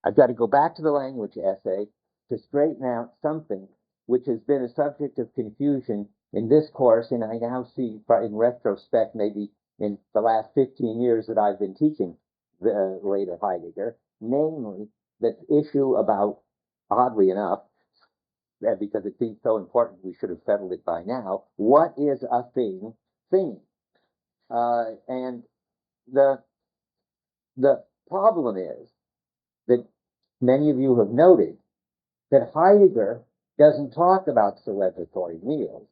I've got to go back to the language essay to straighten out something which has been a subject of confusion in this course, and I now see in retrospect, maybe in the last 15 years that I've been teaching the later Heidegger, namely the issue about, oddly enough, because it seems so important, we should have settled it by now. What is a thing thinking? And the problem is that many of you have noted that Heidegger doesn't talk about celebratory meals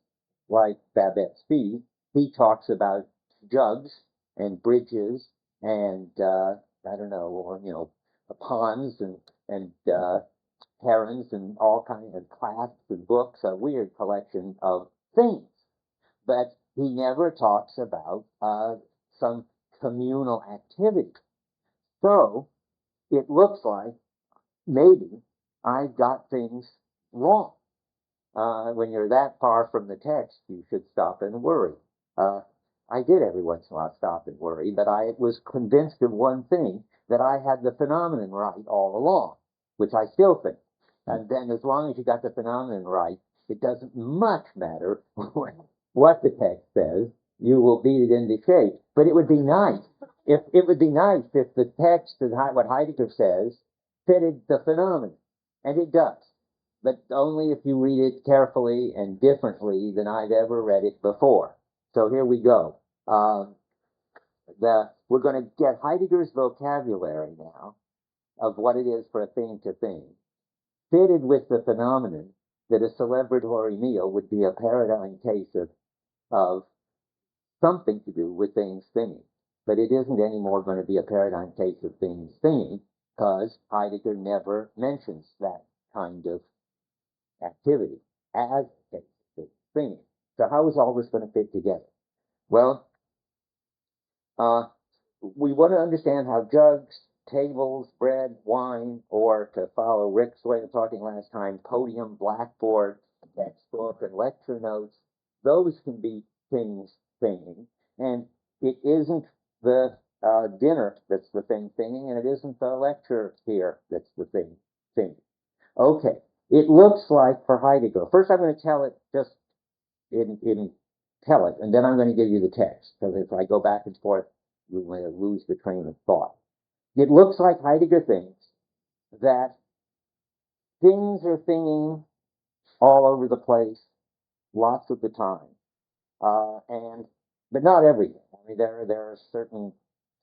like Babette's feast. He talks about jugs and bridges and I don't know, ponds and herons and all kinds of clasps and books, a weird collection of things. But he never talks about some communal activity. So it looks like maybe I've got things wrong. When you're that far from the text, you should stop and worry. I did every once in a while stop and worry, but I was convinced of one thing, that I had the phenomenon right all along, which I still think. And then as long as you got the phenomenon right, it doesn't much matter what the text says. You will beat it into shape. But it would be nice if the text and what Heidegger says fitted the phenomenon, and it does, but only if you read it carefully and differently than I've ever read it before. So here we go. We're going to get Heidegger's vocabulary now of what it is for a thing to think, fitted with the phenomenon that a celebratory meal would be a paradigm case of something to do with things thinking. But it isn't anymore going to be a paradigm case of things thinking, because Heidegger never mentions that kind of activity as a case of thinking. So how is all this going to fit together? Well, we want to understand how jugs, tables, bread, wine, or to follow Rick's way of talking last time, podium, blackboard, textbook, and lecture notes, those can be things thinking. And it isn't the dinner that's the thing thinking, and it isn't the lecture here that's the thing thinking. Okay, it looks like for Heidegger, first I'm going to tell it just tell it, and then I'm going to give you the text, because if I go back and forth, you're going to lose the train of thought. It looks like Heidegger thinks that things are thinking all over the place, lots of the time, but not everything. I mean, there are certain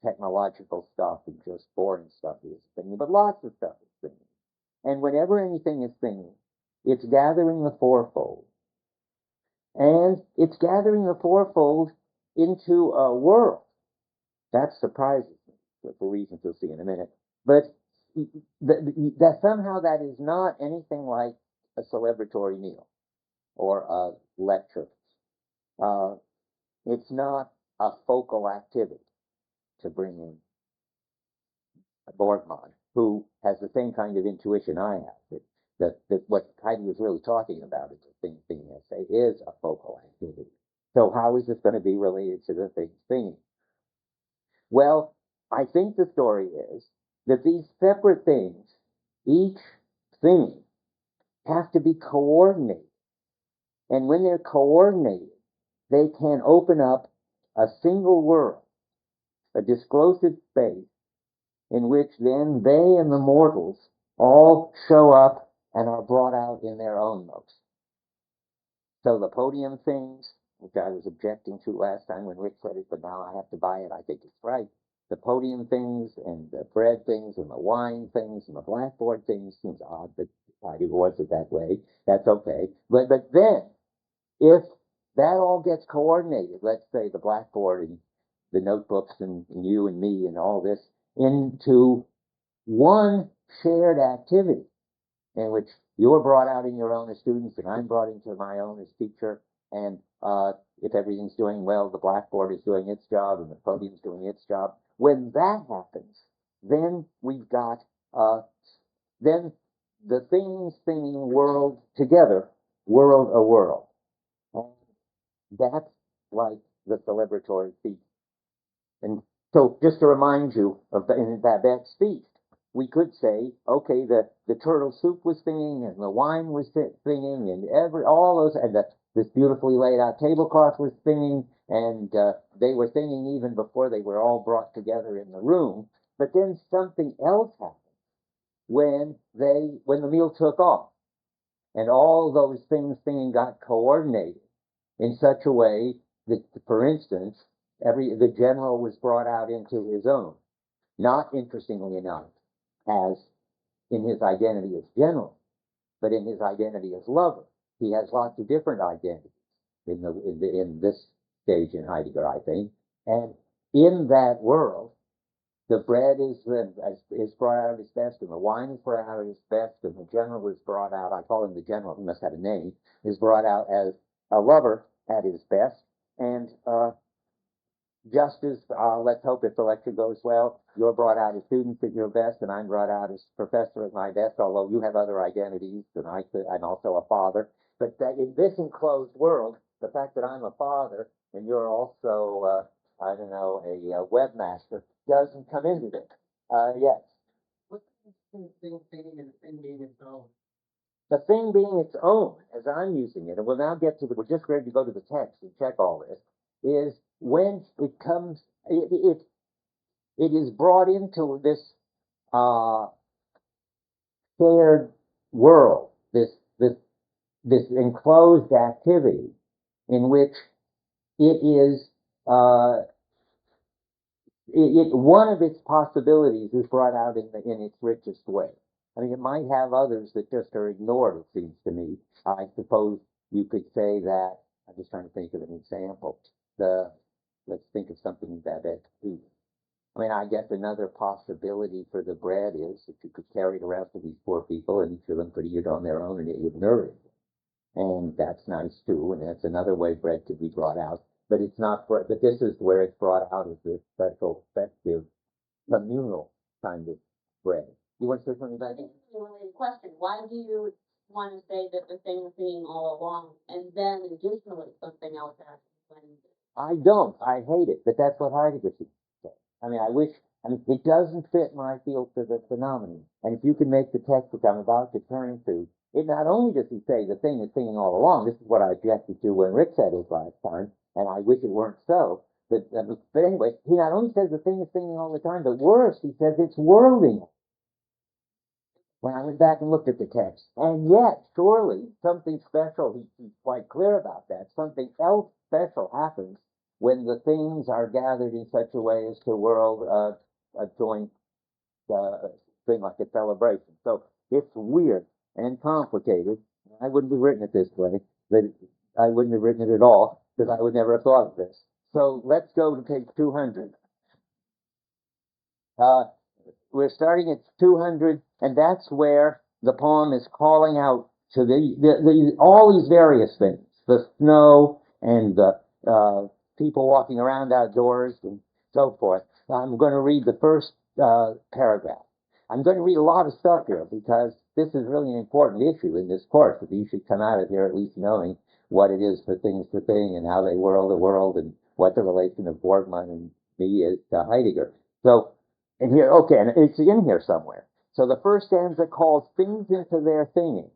technological stuff and just boring stuff is thinking, but lots of stuff is thinking. And whenever anything is thinking, it's gathering the fourfold. And it's gathering the fourfold into a world. That surprises me, for reasons you'll see in a minute. But that somehow that is not anything like a celebratory meal or a lecture. It's not a focal activity, to bring in Borgman, who has the same kind of intuition I have, that what Heidegger is really talking about is the thing essay is a focal activity. So how is this going to be related to the thing thinking? Well, I think the story is that these separate things, each thing, have to be coordinated. And when they're coordinated, they can open up a single world, a disclosive space, in which then they and the mortals all show up and are brought out in their own modes. So the podium things, which I was objecting to last time when Rick said it, but now I have to buy it, I think it's right. The podium things and the bread things and the wine things and the blackboard things seems odd, but Heidegger wants it that way. That's okay. But then, if that all gets coordinated, let's say the blackboard and the notebooks and you and me and all this, into one shared activity in which you're brought out in your own as students and I'm brought into my own as teacher, and if everything's doing well, the blackboard is doing its job and the podium's doing its job. When that happens, then we've got then the things thinking world together, world a world. And that's like the celebratory feast. And so just to remind you of in Babette's feast, we could say, okay, the turtle soup was singing, and the wine was singing, and all those, and this beautifully laid out tablecloth was singing, and they were singing even before they were all brought together in the room. But then something else happened when the meal took off, and all those things singing got coordinated in such a way that, for instance, the general was brought out into his own. Not, interestingly enough, as in his identity as general, but in his identity as lover. He has lots of different identities in this stage in Heidegger, I think. And in that world, the bread is brought out at its best, and the wine is brought out at its best, and the general is brought out, I call him the general, he must have a name, is brought out as a lover at his best. And just as, let's hope if the lecture goes well, you're brought out as students at your best, and I'm brought out as professor at my best, although you have other identities than I could. I'm also a father. But in this enclosed world, the fact that I'm a father and you're also, I don't know, a webmaster doesn't come into it. Yes. What's the thing being and the thing being its own? The thing being its own, as I'm using it, and we'll now get to we're just ready to go to the text and check all this, is when it comes, it is brought into this shared world, this enclosed activity in which it is one of its possibilities is brought out in its richest way. I mean, it might have others that just are ignored, it seems to me. I suppose you could say that, I'm just trying to think of an example. Let's think of something that I mean, I guess another possibility for the bread is that you could carry it around to these poor people, and each of them could eat it on their own, and it would nourish them. And that's nice too, and that's another way bread could be brought out. But it's not, but this is where it's brought out as this special, festive, communal kind of bread. You want to say something about that? Related question. Why do you want to say that the thing is being all along, and then additionally something else happens? I don't. I hate it, but that's what Heidegger says. I mean, it doesn't fit my field for the phenomenon. And if you can make the text that I'm about to turn to, it not only does he say the thing is singing all along, this is what I objected to when Rick said his last time, and I wish it weren't so, but anyway, he not only says the thing is singing all the time, but worse, he says it's whirling. When I went back and looked at the text, and yet, surely, something special, he's quite clear about that, something else special happens when the things are gathered in such a way as to whirl a joint thing like a celebration. So it's weird and complicated. I wouldn't have written it this way, but I wouldn't have written it at all, because I would never have thought of this. So let's go to page 200. We're starting at 200, and that's where the poem is calling out to all these various things, the snow and the people walking around outdoors and so forth. I'm going to read the first paragraph. I'm going to read a lot of stuff here because this is really an important issue in this course, that you should come out of here at least knowing what it is for things to think and how they whirl the world and what the relation of Borgman and me is to Heidegger. So, and here, okay, and it's in here somewhere. So the first stanza calls things into their thinking,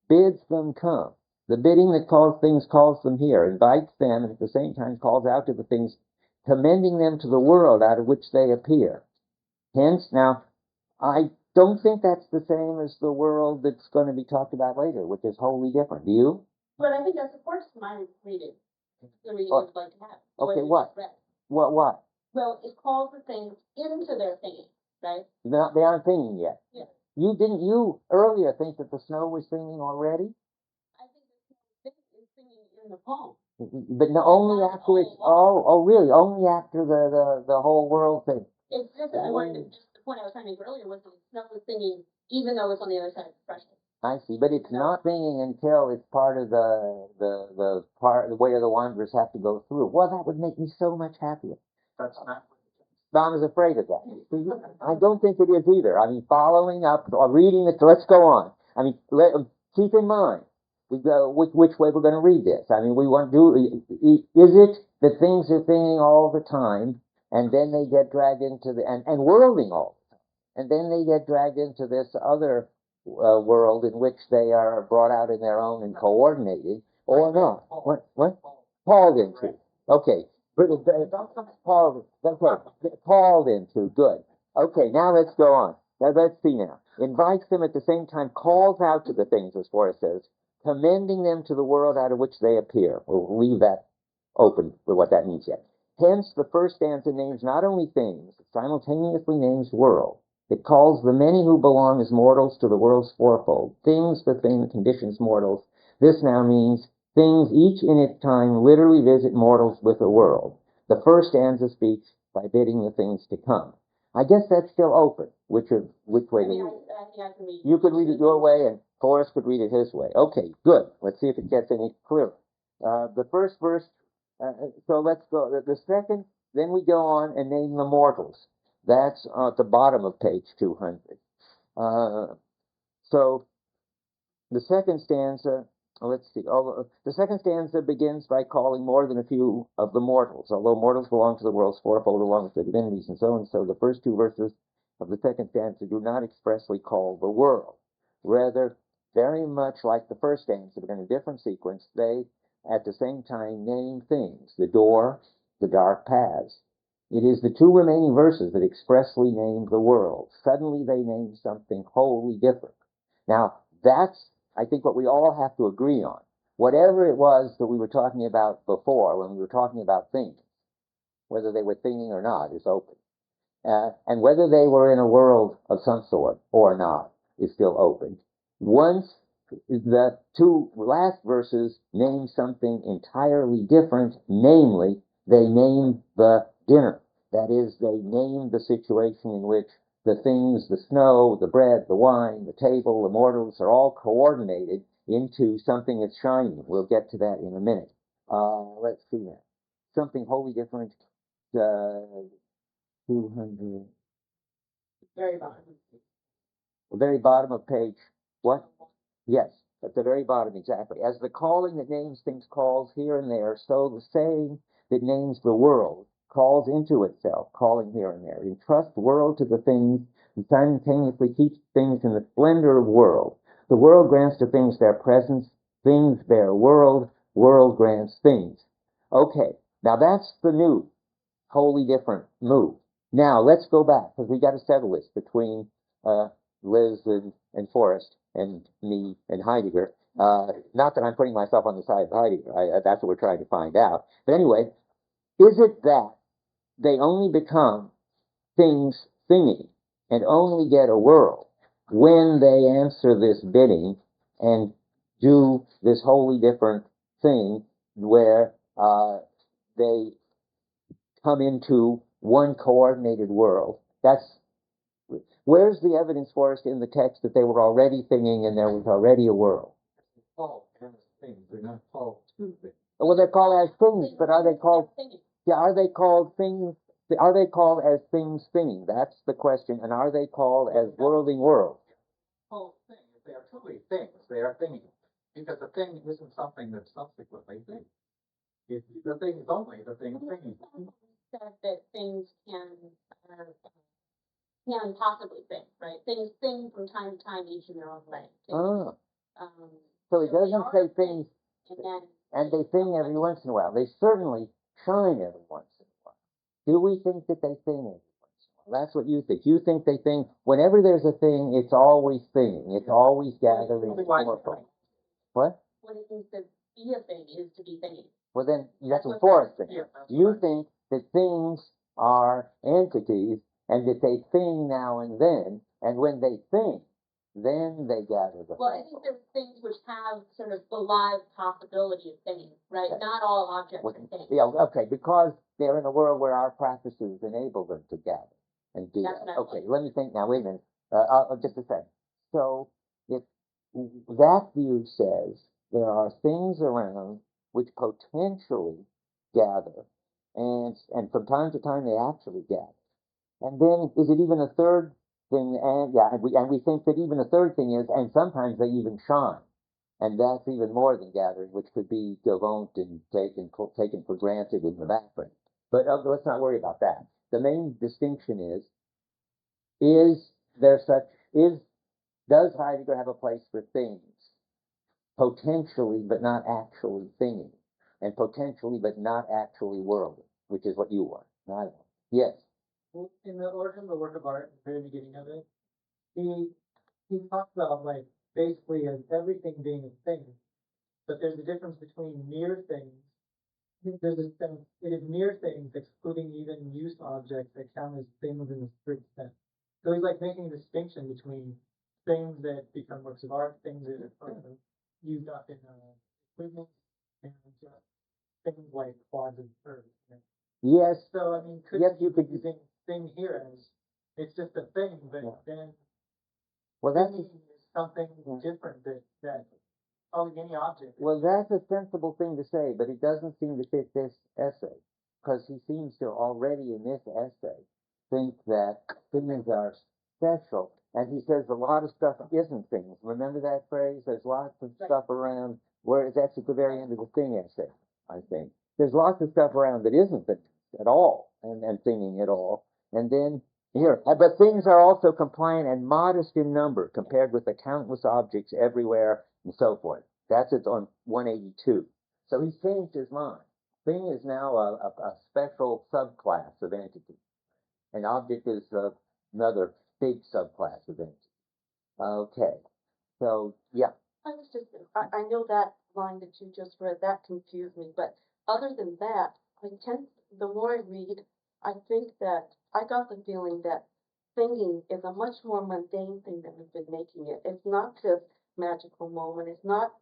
bids them come. The bidding that calls things calls them here, invites them, and at the same time calls out to the things, commending them to the world out of which they appear. Hence, now, I don't think that's the same as the world that's going to be talked about later, which is wholly different. Do you? But I think that supports my reading. The reading Oh, you'd like to have. Okay, what? What? Well, it calls the things into their thinking, right? They aren't thinking yet. Yeah. You earlier think that the snow was singing already? I think the thing is singing in the poem. But no, only after it's, really? Only after the whole world thing. It's just, I wanted to, just the point I was trying to make earlier was that the snow was singing even though it's on the other side of the threshold. I see, but it's not singing until it's part of the way the wanderers have to go through. Well, that would make me so much happier. That's not. I was afraid of that. I don't think it is either. I mean, following up or reading it. Let's go on. I mean, keep in mind which way we're going to read this. I mean, we want to do. Is it that things are thinking all the time, and then they get dragged into and whirling all the time? and then they get dragged into this other world in which they are brought out in their own and coordinated, or not. What? Called into. Okay. Called into. Good. Okay, now let's go on. Now let's see now. Invites them at the same time, calls out to the things, as Forrest says, commending them to the world out of which they appear. We'll leave that open for what that means yet. Hence, the first stanza names not only things, it simultaneously names world. It calls the many who belong as mortals to the world's fourfold. Things, the thing, conditions, mortals. This now means things each in its time literally visit mortals with the world. The first stanza speaks by bidding the things to come. I guess that's still open. Which way? I mean, I think I can read. You could read it your way, and Forrest could read it his way. Okay, good. Let's see if it gets any clearer. The first verse. So let's go. The second. Then we go on and name the mortals. That's at the bottom of page 200. So the second stanza. Let's see. The second stanza begins by calling more than a few of the mortals, although mortals belong to the world's fourfold along with the divinities and so on. So the first two verses of the second stanza do not expressly call the world. Rather, very much like the first stanza, but in a different sequence, they at the same time name things, the door, the dark paths. It is the two remaining verses that expressly name the world. Suddenly they name something wholly different. Now, that's, I think, what we all have to agree on. Whatever it was that we were talking about before, when we were talking about things, whether they were thinking or not, is open. And whether they were in a world of some sort or not is still open. Once the two last verses name something entirely different, namely, they name the dinner. That is, they name the situation in which the things, the snow, the bread, the wine, the table, the mortals are all coordinated into something that's shining. We'll get to that in a minute. Let's see that. Something wholly different. 200. Very bottom. The very bottom of page, what? Yes, at the very bottom, exactly. As the calling that names things calls here and there, so the saying that names the world calls into itself, calling here and there. Entrust world to the things and simultaneously keeps things in the splendor of world. The world grants to things their presence, things bear world, world grants things. Okay, now that's the new, wholly different move. Now, let's go back, because we got to settle this between Liz and Forrest and me and Heidegger. Not that I'm putting myself on the side of Heidegger. That's what we're trying to find out. But anyway, is it that they only become things thingy and only get a world when they answer this bidding and do this wholly different thing where they come into one coordinated world? Where's the evidence for us in the text that they were already thinking and there was already a world? Called as things. They're not called two things. Well, they're called as things, but are they called? Yeah, are they called things? Are they called as things thinking? That's the question. And are they called as worlding worlds? Called things. They are truly things. They are thinking. Because the thing isn't something that's subsequently thing. The thing is only the thing thinking. Said that things can possibly think, right? Things think from time to time, each in their own way. So it doesn't say things, and they sing every once in a while. They certainly shine every once in a while. Do we think that they sing every once in a while? That's what you think. You think they think, whenever there's a thing, it's always singing. It's always gathering. What? What it means to be a thing is to be thinking. Well, then, that's what Forrest thinks. You think that things are entities and that they sing now and then, and when they sing, then they gather the Well, I think there's things which have sort of the live possibility of thinking, right? Okay. Not all objects are things. Yeah, okay, because they're in a world where our practices enable them to gather and do That's that. Okay, let me think now, wait a minute, just a second. So, if that view says there are things around which potentially gather, and from time to time they actually gather. And then, is it even a third thing? And yeah, and we think that even a third thing is, and sometimes they even shine, and that's even more than gathering, which could be gewohnt and taken for granted in the background. But let's not worry about that. The main distinction is there's such, does Heidegger have a place for things? Potentially, but not actually thinging. And potentially, but not actually worldly, which is what you want. I don't. Yes. Well, in the origin of the work of art, the very beginning of it, he talks about like basically as everything being a thing, but there's a difference between mere things. There's a sense it is mere things, excluding even use objects that count as things in a strict sense. So he's like making a distinction between things that become works of art, things that are used up in equipment, and just things like quads and curves. Yes. So I mean, could Yes, you you could. using thing here as it's just a thing, but Yeah. then Well, that's thinking is something different that probably any object. well, that's a sensible thing to say, but it doesn't seem to fit this essay, because he seems to already in this essay think that things are special, and he says a lot of stuff isn't things. Remember that phrase? There's lots of stuff around. Where that's at the very end of the thing essay, I think. There's lots of stuff around that isn't things at all, and thinking at all, and then. Here, but things are also compliant and modest in number compared with the countless objects everywhere and so forth. That's it on 182. So he's changed his mind. Thing is now a special subclass of entity. An object is another big subclass of entity. Okay. So, yeah. I know that line that you just read, that confused me, but other than that, the more I read, I think that I got the feeling that thinking is a much more mundane thing than we've been making it. It's not this magical moment.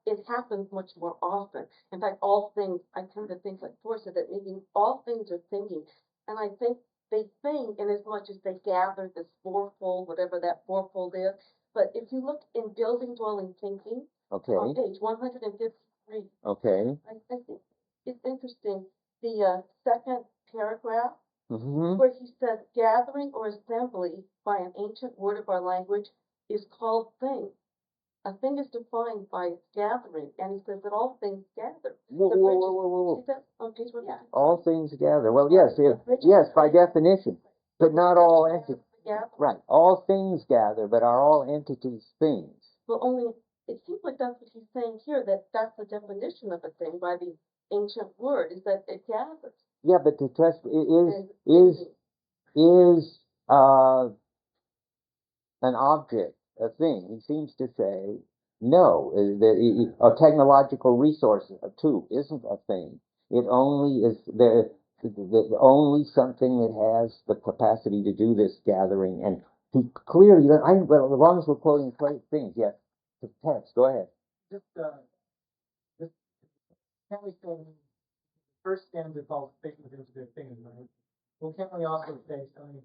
It happens much more often. In fact, all things, I tend to think like Thor said, that maybe all things are thinking. And I think they think in as much as they gather this fourfold, whatever that fourfold is. But if you look in building, dwelling, thinking, Okay. on page 153, Okay. I think it's interesting. The second paragraph, Mm-hmm. where he says, gathering or assembly by an ancient word of our language is called thing. A thing is defined by its gathering, and he says that all things gather. Whoa, The whoa, bridges, whoa, whoa, whoa, whoa. see that on page 153? Yeah. All things gather. Well, yes, yes, by definition, but not all entities. Right. All things gather, but are all entities things? Well, only it seems like that's what he's saying here. That's the definition of a thing by the ancient word, is that it gathers. Yeah, but the test is an object a thing? He seems to say no. A technological resource too isn't a thing. It only is the only something that has the capacity to do this gathering. And he clearly, well, as long as we're quoting things, yes. The text. Go ahead. Just can't we say first stanza calls things into their things, right? Well, can't we also say something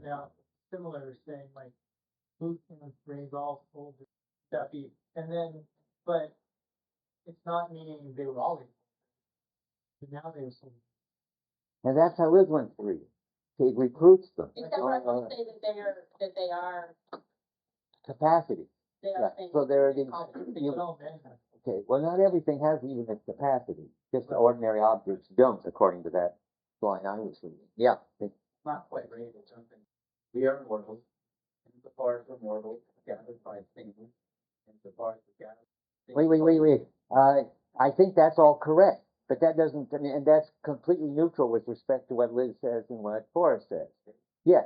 now similar, saying like who can raise all souls that be, and then but it's not meaning they were always, but now they were souls. And that's how Islam reads. He recruits them. Except for I would say that they are capacity. Yeah. So there it is. Okay, well, not everything has even its capacity. Just the ordinary objects don't, according to that line I was reading. Yeah. Not quite ready to jump in. We are mortals, and the parts are mortals, gathered by things, and the parts are gathered. Wait. I think that's all correct, but that doesn't, I mean, and that's completely neutral with respect to what Liz says and what Forrest says. Yes,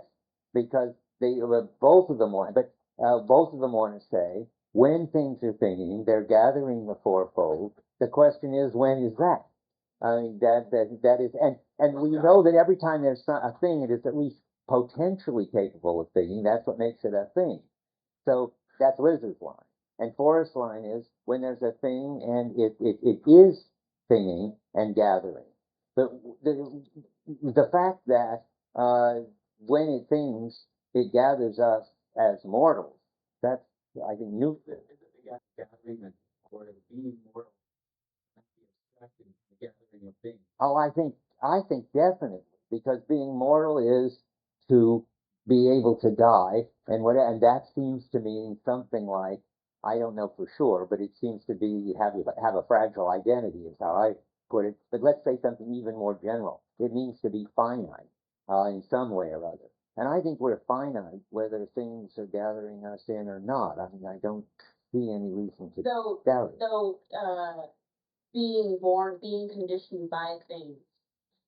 because they both of them want, but both of them want to say when things are thinking, they're gathering the fourfold. The question is, when is that? I mean, that is, and we know that every time there's a thing, it is at least potentially capable of thinking. That's what makes it a thing. So that's Liz's line. And Forrest's line is when there's a thing and it is thinking and gathering. But the fact that when it thinks, it gathers us as mortals, that's, I think, new. Gathering or being mortal, the gathering of things. Oh, I think definitely, because being mortal is to be able to die, and that seems to mean something like, I don't know for sure, but it seems to be have a fragile identity is how I put it. But let's say something even more general. It means to be finite in some way or other. And I think we're finite, whether things are gathering us in or not. I mean, I don't see any reason to doubt it. So, being born, being conditioned by things.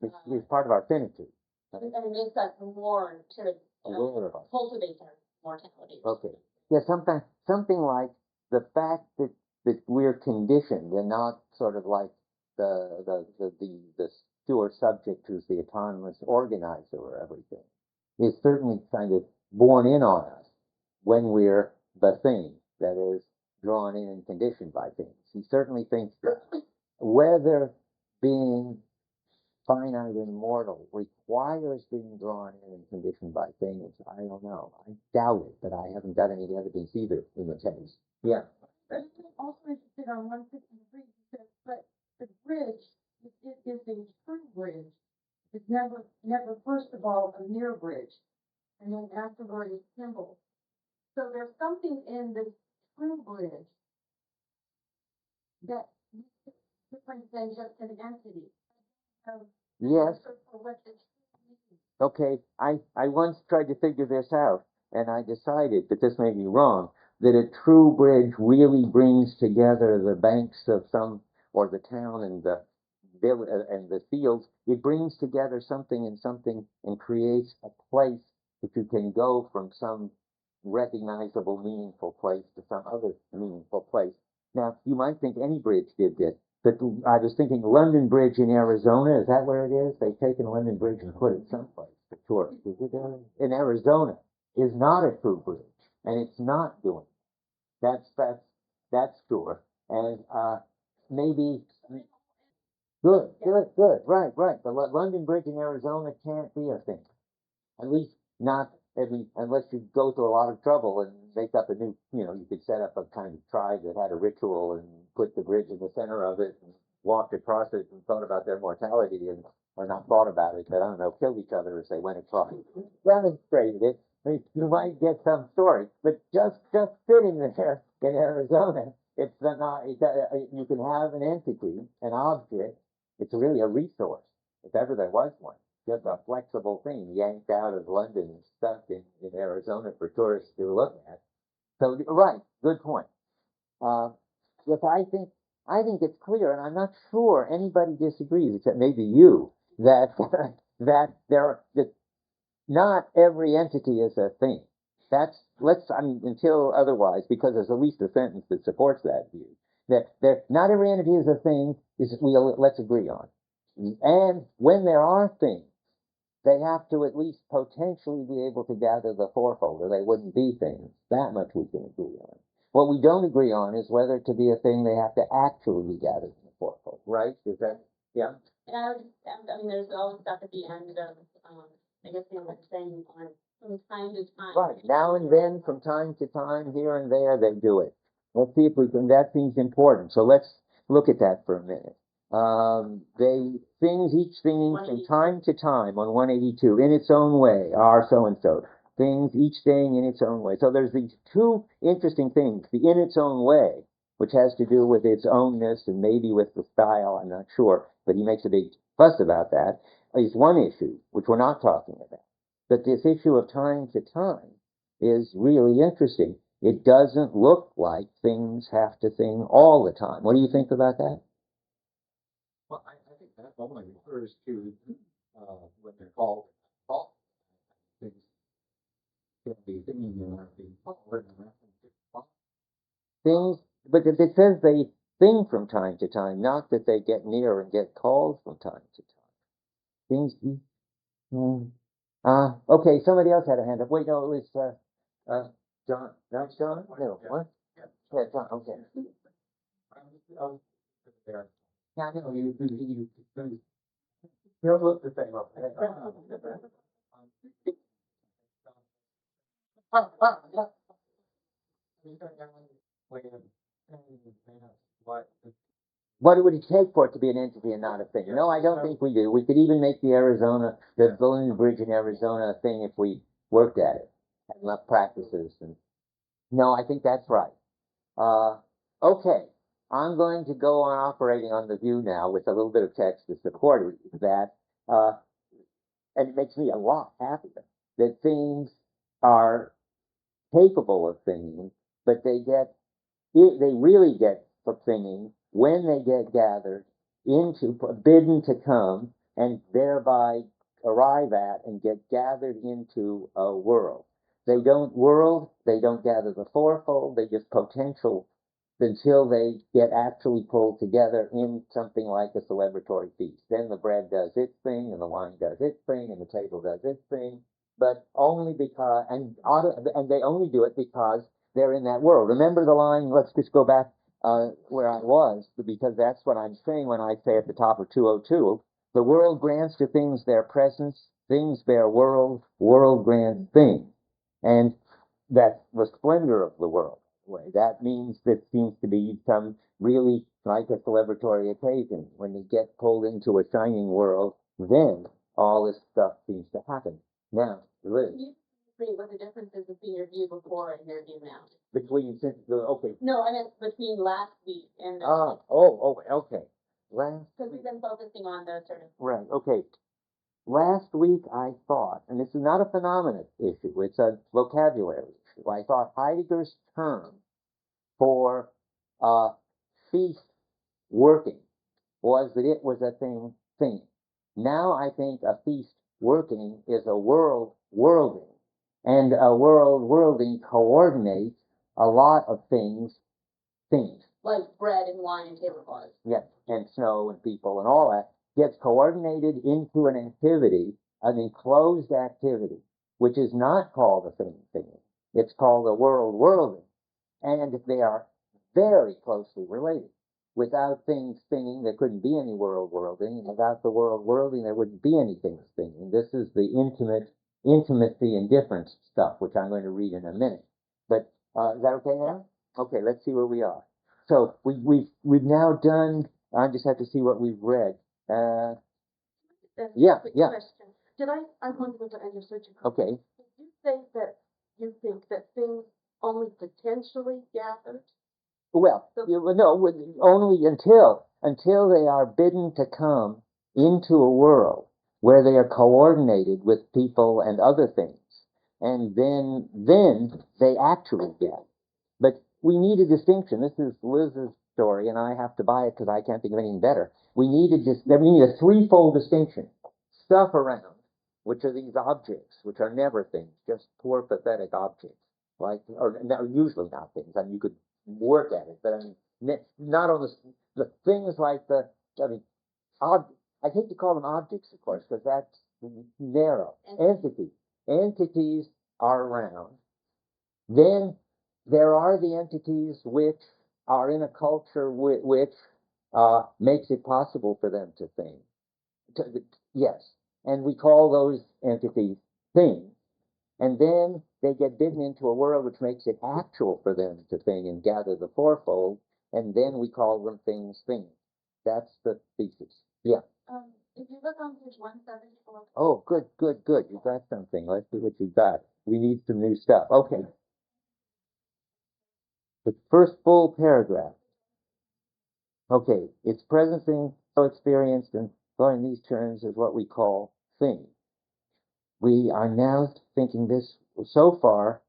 It's part of our finitude. And it makes us more sort of Aware of it. cultivate our mortality. Okay. Yeah, something like the fact that we're conditioned and not sort of like the pure subject who's the autonomous organizer of everything is certainly kind of borne in on us when we're the thing that is drawn in and conditioned by things. He certainly thinks that whether being finite and mortal requires being drawn in and conditioned by things. I don't know. I doubt it, but I haven't got any evidence either in the case. Yeah. I'm also interested on 153 because, but the bridge is a true bridge. It's never first of all a mere bridge, and then afterward a symbol. So there's something in this true bridge that is different than just an entity. Yes. For what the true means. Okay. I once tried to figure this out, and I decided, but this may be wrong, that a true bridge really brings together the banks of some, or the town and the village and the fields. It brings together something and creates a place that you can go from some recognizable, meaningful place to some other meaningful place. Now, you might think any bridge did this, but I was thinking London Bridge in Arizona. Is that where it is? They've taken London Bridge and put it someplace for tourists. Is it in Arizona? Is not a true bridge, and it's not doing it. That's sure. And maybe good. Right. The London Bridge in Arizona can't be a thing. At least not unless you go through a lot of trouble and make up a new, you could set up a kind of tribe that had a ritual and put the bridge in the center of it and walked across it and thought about their mortality or not thought about it, but I don't know, killed each other as they went across. Demonstrated it. I mean, you might get some story, but just sitting there in Arizona, it's not, you can have an entity, an object. It's really a resource, if ever there was one. Just a flexible thing yanked out of London and stuck in Arizona for tourists to look at. So, right, good point. Yes, I think it's clear, and I'm not sure anybody disagrees, except maybe you, that that not every entity is a thing. Until otherwise, because there's at least a sentence that supports that view. That not every entity is a thing. Let's agree on. And when there are things, they have to at least potentially be able to gather the fourfold, or they wouldn't be things. That much we can agree on. What we don't agree on is whether to be a thing they have to actually be gathered in the fourfold, right? Is that, yeah? And I mean, there's always stuff at the end of, I guess what I'm saying, from time to time. Right, now and then, from time to time, here and there, they do it. Let's see if we can, that seems important. So let's look at that for a minute. Each thing from time to time on 182 in its own way are so-and-so. Things, each thing in its own way. So there's these two interesting things. The in its own way, which has to do with its ownness and maybe with the style, I'm not sure, but he makes a big fuss about that, is one issue, which we're not talking about. But this issue of time to time is really interesting. It doesn't look like things have to thing all the time. What do you think about that? Well, I think that only refers to when they're called. Things can be thinking and not being called. Things, but it says they thing from time to time, not that they get near and get called from time to time. Things. Okay, somebody else had a hand up. Wait, no, it was John. That's John? No, what? Yeah, John, okay. Yeah, I know, you look the same up. What would it take for it to be an entity and not a thing? No, I don't think we do. We could even make the London Bridge in Arizona a thing if we worked at it, had enough practices. No, I think that's right. Okay, I'm going to go on operating on the view now with a little bit of text to support that, and it makes me a lot happier. that things are capable of thinking, but they really get thinking when they get gathered into, bidden to come, and thereby arrive at and get gathered into a world. They don't gather the fourfold, they just potential until they get actually pulled together in something like a celebratory feast. Then the bread does its thing, and the wine does its thing, and the table does its thing, but only because, and they only do it because they're in that world. Remember the line, let's just go back where I was, because that's what I'm saying when I say at the top of 202, the world grants to things their presence, things their world, world grants things. And that's the splendor of the world. That means that seems to be some really like a celebratory occasion. When you get pulled into a shining world, then all this stuff seems to happen. Now, Liz. You agree what the difference is between your view before and your view now? Okay. No, I meant between last week and. Okay. Because we've been focusing on the sort of. Right, okay. Last week I thought, and this is not a phenomenon issue, it's a vocabulary issue. I thought Heidegger's term for feast working was that it was a thing. Now I think a feast working is a worlding. And a worlding coordinates a lot of things. Like bread and wine and tablecloths. Yes, and snow and people and all that gets coordinated into an activity, an enclosed activity, which is not called a thing. It's called a worlding. And they are very closely related. Without things thinking, there couldn't be any worlding. And without the worlding, there wouldn't be any things thinking. This is the intimacy and difference stuff, which I'm going to read in a minute. But is that okay now? Okay, let's see where we are. So we've now done. I just have to see what we've read. Yeah. Question. I wanted to understand you. Okay. Did you say that you think that things only potentially gathered? Well, no, only until they are bidden to come into a world where they are coordinated with people and other things, and then they actually get. But we need a distinction. This is Liz's story, and I have to buy it because I can't think of anything better. We need a threefold distinction. Stuff around, which are these objects, which are never things, just poor, pathetic objects, or usually not things. I mean, you could work at it, but I mean, not on the things like I hate to call them objects, of course, because that's narrow. Entities are around. Then there are the entities which are in a culture which makes it possible for them to think. Yes, and we call those entities things. And then they get bidden into a world which makes it actual for them to think and gather the fourfold, and then we call them things. That's the thesis. Yeah. If you look on page 174. Oh, good. You got something. Let's see what you got. We need some new stuff. Okay. The first full paragraph. Okay, its presencing, so experienced, and in these terms is what we call thing. We are now thinking this so far,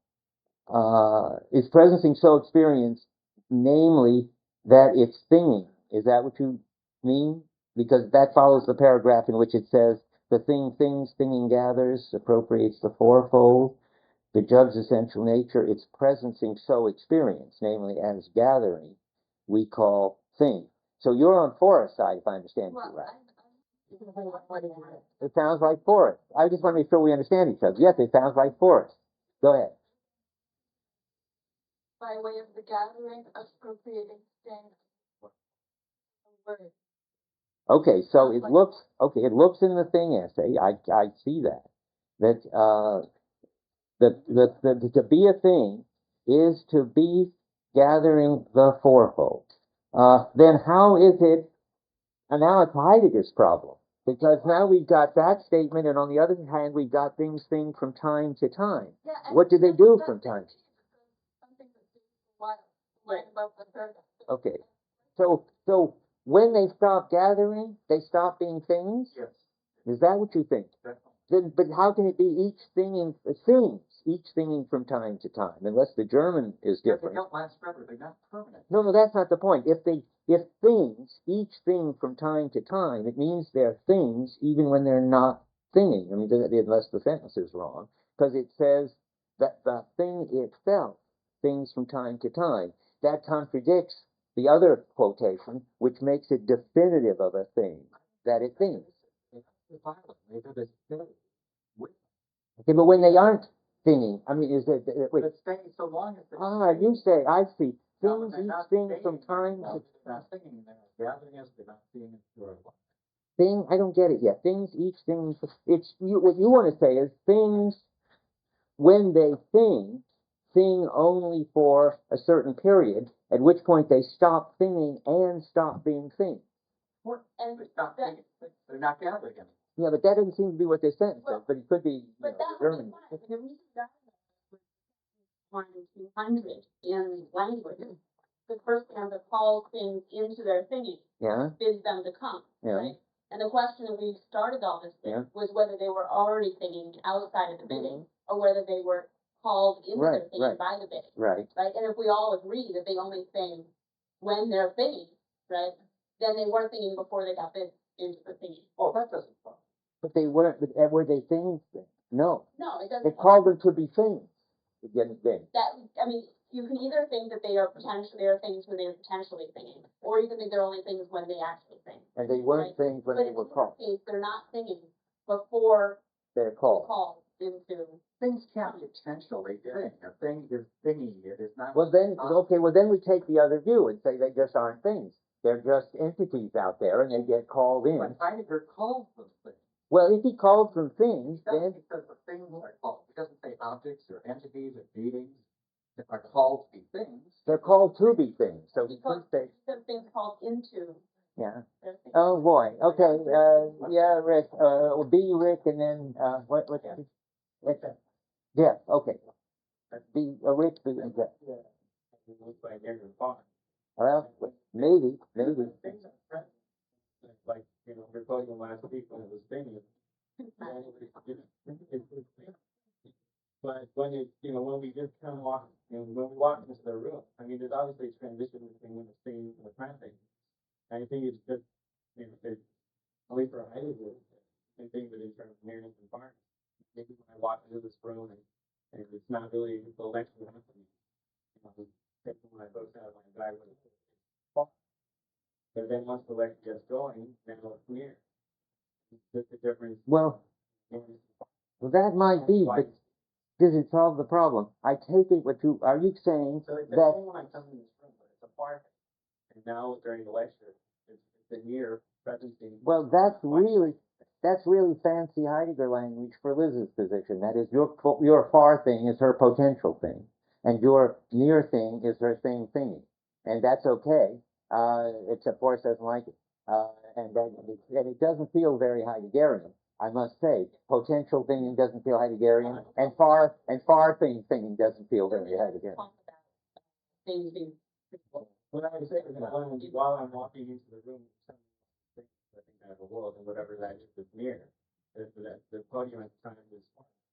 its presencing so experienced, namely that it's thinging. Is that what you mean? Because that follows the paragraph in which it says, the thinging gathers, appropriates the fourfold, the jug's essential nature, its presencing so experienced, namely as gathering, we call thing. So you're on Forrest's side, if I understand you right. It sounds like Forrest. I just want to make sure we understand each other. Yes, it sounds like Forrest. Go ahead. By way of the gathering, appropriating things. Okay, so it looks in the thing essay. I see that to be a thing is to be gathering the fourfold. Then how is it? And now it's Heidegger's problem, because now we've got that statement, and on the other hand, we've got things thing from time to time. Yeah, what do they do from time to time? Okay, so when they stop gathering, they stop being things? Yes. Is that what you think? Then, but how can it be each thinging from time to time, unless the German is They different? don't last forever, they're not permanent. No, that's not the point. If things, each thing from time to time, it means they're things even when they're not thinging. I mean, unless the sentence is wrong, because it says that the thing itself, things from time to time. That contradicts the other quotation, which makes it definitive of a thing, that it things. Okay, but when they aren't thinging, I mean, is it, wait, But staying so long as you say, I see, No, but things, they're each not thing staying from there. time No, to they're not thinking there. Gathering us, they're not seeing it through. thing, I don't get it yet. Things, each thing, it's, what you want to say is things, when they thing only for a certain period, at which point they stop thinking and stop being things. And They're not thinking, they're not gathering them. Yeah, but that doesn't seem to be what this sentence says, but it could be, but that German. would be fine. The reason that was 200 in language. The first stanza calls things into their thinking, Yeah, bids them to come, yeah, right? And the question that we started all this with Yeah. was whether they were already thinking outside of the bidding, Mhm. or whether they were called into Right, their thinking right. by the bidding, right. right? And if we all agree that they only think when they're thinking, right, then they weren't thinking before they got bid into the thinking. Oh, that doesn't follow. But they weren't, but were they things? No, No, it doesn't. they called them to be things. Again, things. That, I mean, you can either think that they are things when they're potentially thinking, or you can think they're only things when they actually think. And they weren't Right. things when But they in were either called. case, they're not thinking before They're they're called. called into. Things can't be potentially thing. A thing is thingy. It is not. Well then, okay, well then we take the other view and say they just aren't things. They're just entities out there and they get called in. But Heidegger calls them things. Well, if he called them things, That's then, because the things are called. He doesn't say objects or entities or beings that are called to be things. they're called to be things. So he Because could say, some things called into yeah. their thinking. Oh boy, okay, yeah, Rick, B Rick and then, what's that? Jeff, okay. B, Rick, B, and Jeff. Well, maybe. Like, we're talking last week when it was thingy. But when when we just kind of walk, when we walk into the room, I mean, there's obviously a transition between the thing and the planting. And I think it's just, it's only for Heidegger, I think that in terms of nearness and farm. Maybe when I walk into this room and it's not really the lecture happening. When I both out my guy with it. But then once the lecture gets going, then it's near. It's just a difference. Well, that might be, but does it solve the problem? I take it are you saying So it's that, when I come in this room, but it's a far. And now during the lecture, it's the near presencing. well, that's really fancy Heidegger language for Liz's position. That is, your far thing is her potential thing, and your near thing is her thing thingy, and that's okay. Except Forrest doesn't like it, and it doesn't feel very Heideggerian, I must say. Potential thinking doesn't feel Heideggerian, and far thinking doesn't feel very Heideggerian. Talk about things being. What I would say is that while I'm walking into the room, I think I have a world, and whatever that is near, the podium at the time is.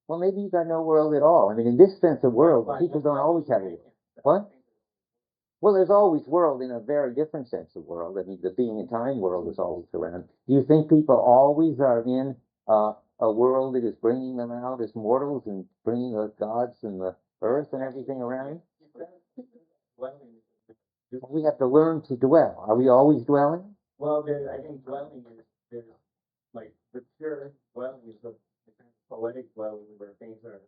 Well, maybe you got no world at all. I mean, in this sense of world, people don't always have a world. What? Well, there's always world in a very different sense of world. I mean, the being and time world is always around. Do you think people always are in a world that is bringing them out as mortals and bringing the gods and the earth and everything around? We have to learn to dwell. Are we always dwelling? Well, I think dwelling is like the pure dwelling is the kind of poetic dwelling where things are.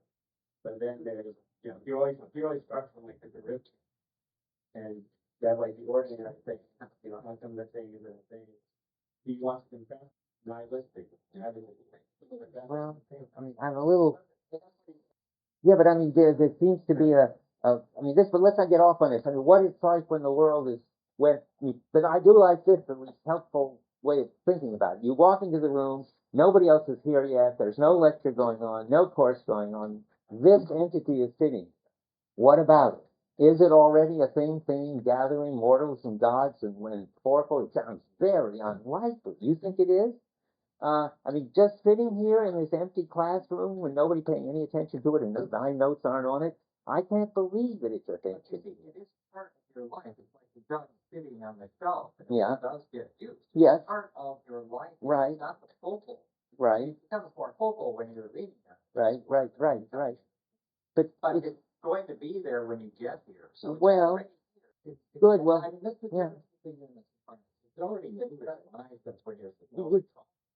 But then there's you're always struck from like the derivative. And that like the ordinary thing, how come that thing isn't a thing? He wants to confess nihilistic. Well, I mean, I'm a little. Yeah, but I mean, there seems to be I mean, but let's not get off on this. I mean, what it's like when the world is, but I do like this, at least helpful way of thinking about it. You walk into the room, nobody else is here yet, there's no lecture going on, no course going on. This entity is sitting. What about it? Is it already a thing gathering mortals and gods and when fourfold? It sounds very unlikely. You think it is? I mean, just sitting here in this empty classroom with nobody paying any attention to it and the 9 notes aren't on it, I can't believe that it's a thing. But you see, it is part of your life. It's like the jug sitting on the shelf. And Yeah. It does get used. Yes. It's part of your life. Right. It's not the focal. Right, It becomes more focal when you're reading it. right. But But it's, it's going to be there when you get here. So it's Well, already here. It's good, well, I mean, that's the yeah. thing in this part. It's already in your mind. That's where you're Good.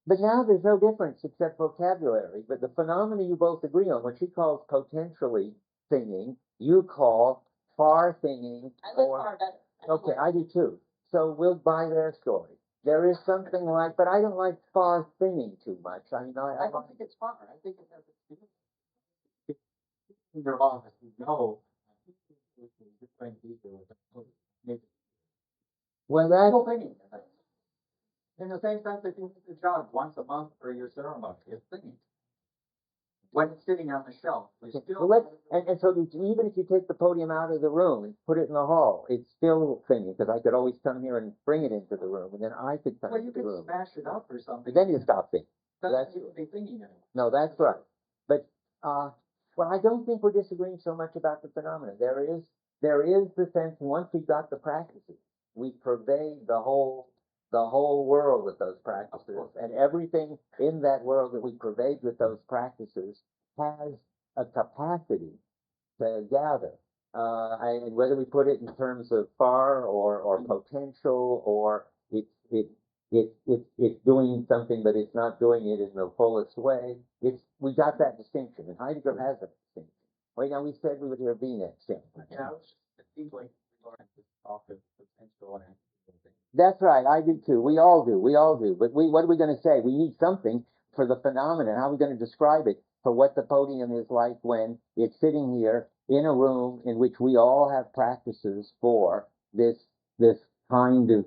But now there's no difference except vocabulary. But the phenomena you both agree on, what she calls potentially thinking, you call far thinking. I like or far better. Okay, I do too. So we'll buy their story. There is something like, but I don't like far thinking too much. I mean, I don't think it's far. I think it has its your mom has to know. well, that's People thinking. In the same sense that you need to jog once a month for your ceremony, it's thinking. When it's sitting on the shelf, we well, still. and so even if you take the podium out of the room and put it in the hall, it's still thinking because I could always come here and bring it into the room, and then I could come Well, into you the could room. smash it up or something. But then you stop thinking. That's what they thinking anymore. No, that's right. But well, I don't think we're disagreeing so much about the phenomena. There is the sense once we've got the practices, we pervade the whole world with those practices, and everything in that world that we pervade with those practices has a capacity to gather. And whether we put it in terms of far or potential, or it's doing something, but it's not doing it in the fullest way. We got that distinction, and Heidegger has that distinction. Right now, we said we would hear B next. Yeah, it seems like we're going to talk of potential and actual things. That's right. I do too. We all do. But what are we going to say? We need something for the phenomenon. How are we going to describe it for what the podium is like when it's sitting here in a room in which we all have practices for this kind of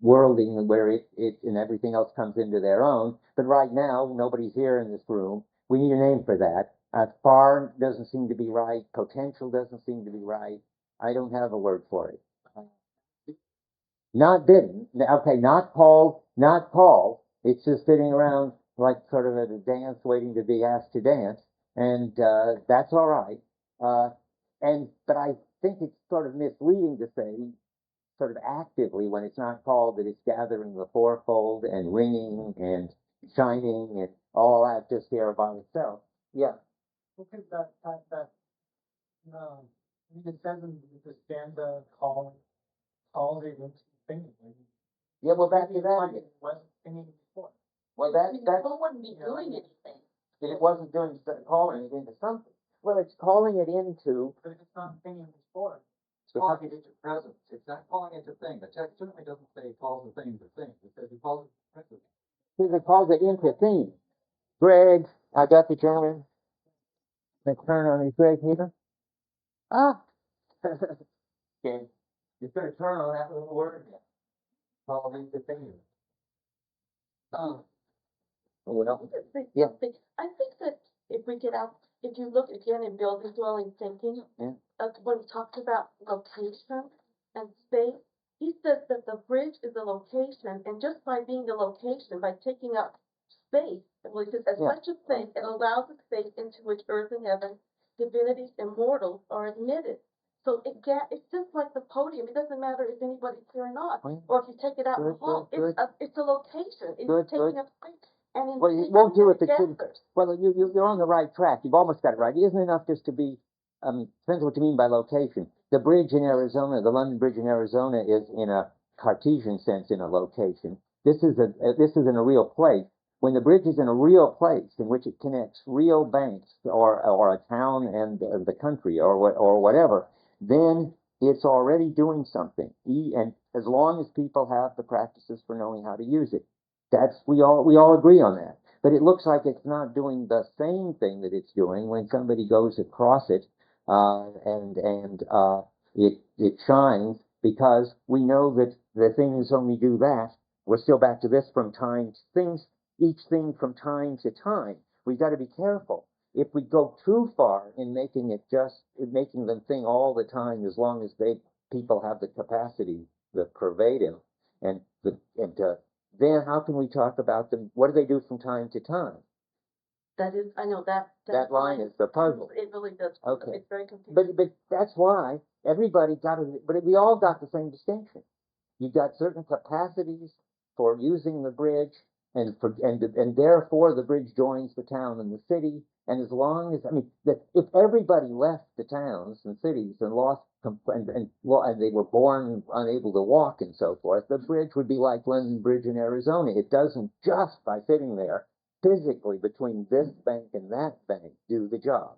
worlding where it and everything else comes into their own. But right now, nobody's here in this room. We need a name for that. Far doesn't seem to be right. Potential doesn't seem to be right. I don't have a word for it. Not bidden. Okay, not called. It's just sitting around like sort of at a dance waiting to be asked to dance. And that's all right. But I think it's sort of misleading to say sort of actively when it's not called that it's gathering the fourfold and ringing and shining and all that just here by itself. Yeah. Okay, I mean, it says in the stanza, calls it into thinking. Yeah, well, back to that again. Wasn't thinking before. Well, People wouldn't be doing anything. it wasn't doing calling it into something. Well, it's calling it into. But if it's not thinking before. It's calling it into presence. It's not calling it to thing. The text certainly doesn't say it calls the thing to thing. It says it calls it to presence. It calls it into thing. Greg, I got the German. Let's turn on. Is Greg here? Ah. Okay. You better turn on that little word. Call it into thing. Well, I just think yeah. something, I think that if we get out, if you look again in building dwelling thinking, Yeah. when he talks about location and space, he says that the bridge is a location, and just by being a location, by taking up space, well, he says, as Yeah. such a thing, it allows a space into which earth and heaven, divinities and mortals are admitted. So it's just like the podium. It doesn't matter if anybody's here or not, Well, or if you take it out in the good, hall. good, It's a location. It's Good, taking good. up space. And in Well, it taking won't do it if it should. gathers. Well, you're on the right track. You've almost got it right. It isn't enough just to be. Depends what you mean by location. The bridge in Arizona, the London Bridge in Arizona, is in a Cartesian sense in a location. This is in a real place. When the bridge is in a real place in which it connects real banks or a town and the country or whatever, then it's already doing something. And as long as people have the practices for knowing how to use it, we all agree on that. But it looks like it's not doing the same thing that it's doing when somebody goes across it and it shines, because we know that the things only do that. We're still back to this from time to things. Each thing from time to time. We've got to be careful. If we go too far in making them think all the time, as long as people have the capacity, the pervasive, and to then how can we talk about them? What do they do from time to time? That is, I know that. That line is the puzzle. It really does. Okay. It's very confusing. But that's why everybody got it, but we all got the same distinction. You got certain capacities for using the bridge, and therefore the bridge joins the town and the city. And as long as, I mean, that if everybody left the towns and cities and lost and they were born unable to walk and so forth, the bridge would be like London Bridge in Arizona. It doesn't just by sitting there physically between this bank and that bank do the job.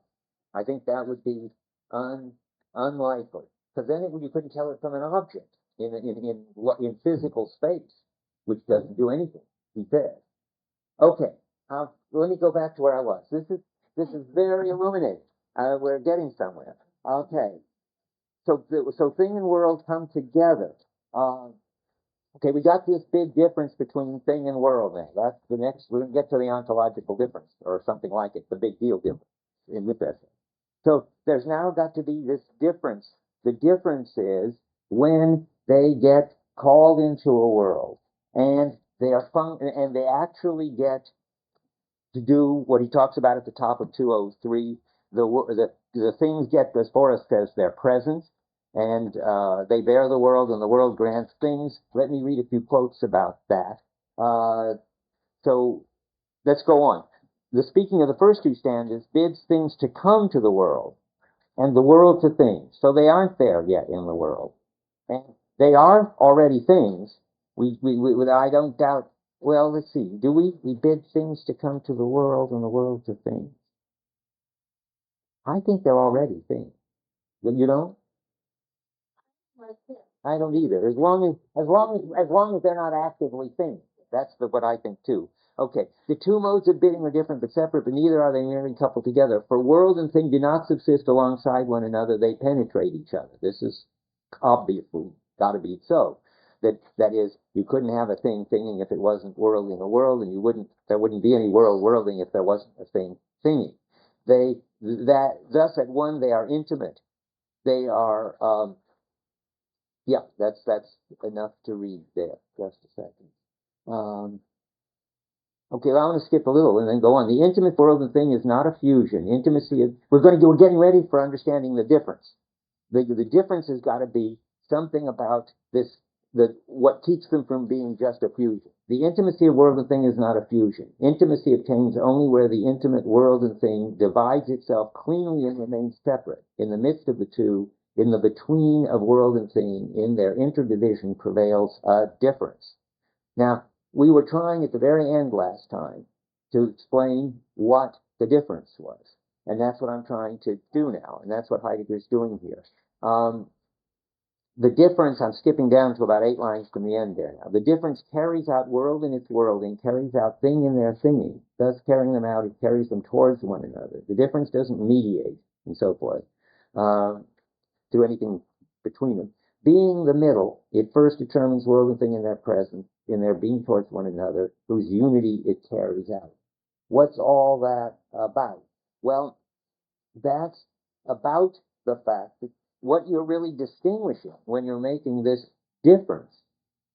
I think that would be unlikely, because then you couldn't tell it from an object in physical space, which doesn't do anything, he says. Okay, let me go back to where I was. This is very illuminating. We're getting somewhere. Okay, so thing and world come together. Okay, we got this big difference between thing and world now. That's the next, we're going to get to the ontological difference, or something like it, the big deal difference in this essay. So there's now got to be this difference. The difference is when they get called into a world, and they are and they actually get to do what he talks about at the top of 203. The things get, as Forrest says, their presence, and they bear the world, and the world grants things. Let me read a few quotes about that. So let's go on. The speaking of the first two stanzas bids things to come to the world, and the world to things. So they aren't there yet in the world, and they are already things. I don't doubt. Well, let's see. Do we bid things to come to the world and the world to things? I think they're already things. You know? I don't either. As long as they're not actively things. That's what I think too. Okay. The two modes of bidding are different but separate, but neither are they merely coupled together. For world and thing do not subsist alongside one another, they penetrate each other. This is obviously got to be so. That is, you couldn't have a thing thinking if it wasn't worlding a world, and there wouldn't be any worlding if there wasn't a thing thinking. Thus at one they are intimate. They are yeah, that's enough to read there. Just a second. Okay, well, I'm going to skip a little and then go on. The intimate world and thing is not a fusion. We're getting ready for understanding the difference. The difference has got to be something about this, what keeps them from being just a fusion. The intimacy of world and thing is not a fusion. Intimacy obtains only where the intimate world and thing divides itself cleanly and remains separate. In the midst of the two, in the between of world and thing, in their interdivision prevails a difference. Now, we were trying at the very end last time to explain what the difference was. And that's what I'm trying to do now. And that's what Heidegger's doing here. The difference, I'm skipping down to about 8 lines from the end there now. The difference carries out world in its worlding, carries out thing in their thinking. Thus carrying them out, it carries them towards one another. The difference doesn't mediate, and so forth, do anything between them. Being the middle, it first determines world and thing in their presence, in their being towards one another, whose unity it carries out. What's all that about? Well, that's about the fact that what you're really distinguishing when you're making this difference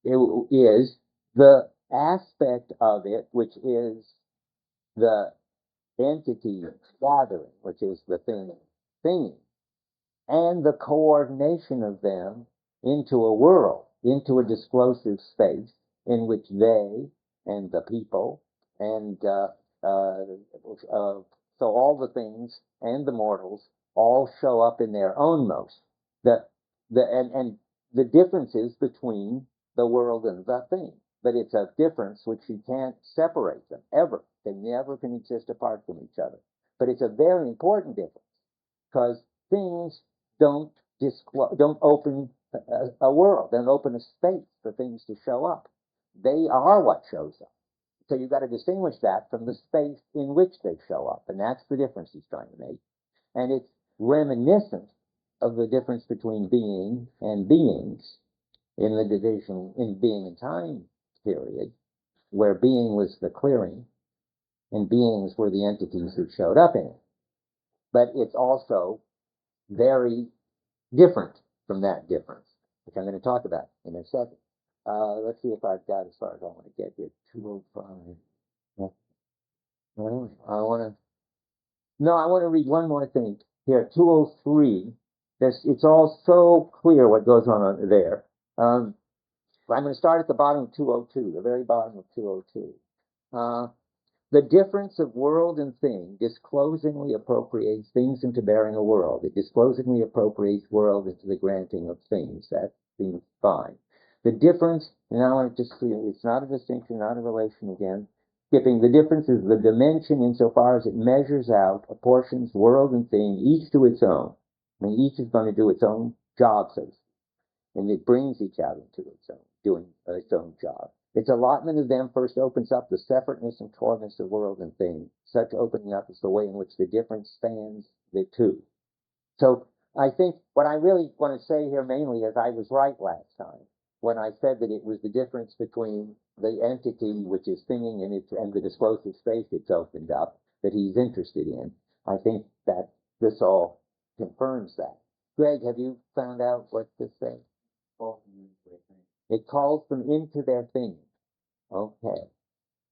is the aspect of it, which is the entity gathering, which is the thing, and the coordination of them into a world, into a disclosive space in which they and the people and so all the things and the mortals all show up in their own most. And the difference is between the world and the thing. But it's a difference which you can't separate them ever. They never can exist apart from each other. But it's a very important difference, because things don't open a world, don't open a space for things to show up. They are what shows up. So you've got to distinguish that from the space in which they show up, and that's the difference he's trying to make. And it's reminiscent of the difference between being and beings in the division in being and time period, where being was the clearing and beings were the entities who showed up in it. But it's also very different from that difference, which I'm going to talk about in a second. Let's see if I've got as far as I want to get here. 205. Well, I want to read one more thing here. 203. It's all so clear what goes on there. I'm going to start at the bottom of 202, the very bottom of 202. The difference of world and thing disclosingly appropriates things into bearing a world. It disclosingly appropriates world into the granting of things. That seems fine. The difference, now I just see it's not a distinction, not a relation again. Skipping, the difference is the dimension insofar as it measures out, apportions world and thing, each to its own. I mean, each is going to do its own job, so to speak. And it brings each out into its own, doing its own job. Its allotment of them first opens up the separateness and torness of world and thing. Such opening up is the way in which the difference spans the two. So I think what I really want to say here mainly is I was right last time when I said that it was the difference between the entity, which is thinking, and the disclosive space it's opened up that he's interested in. I think that this all confirms that. Greg, have you found out what this says? It calls them into their thing. Okay.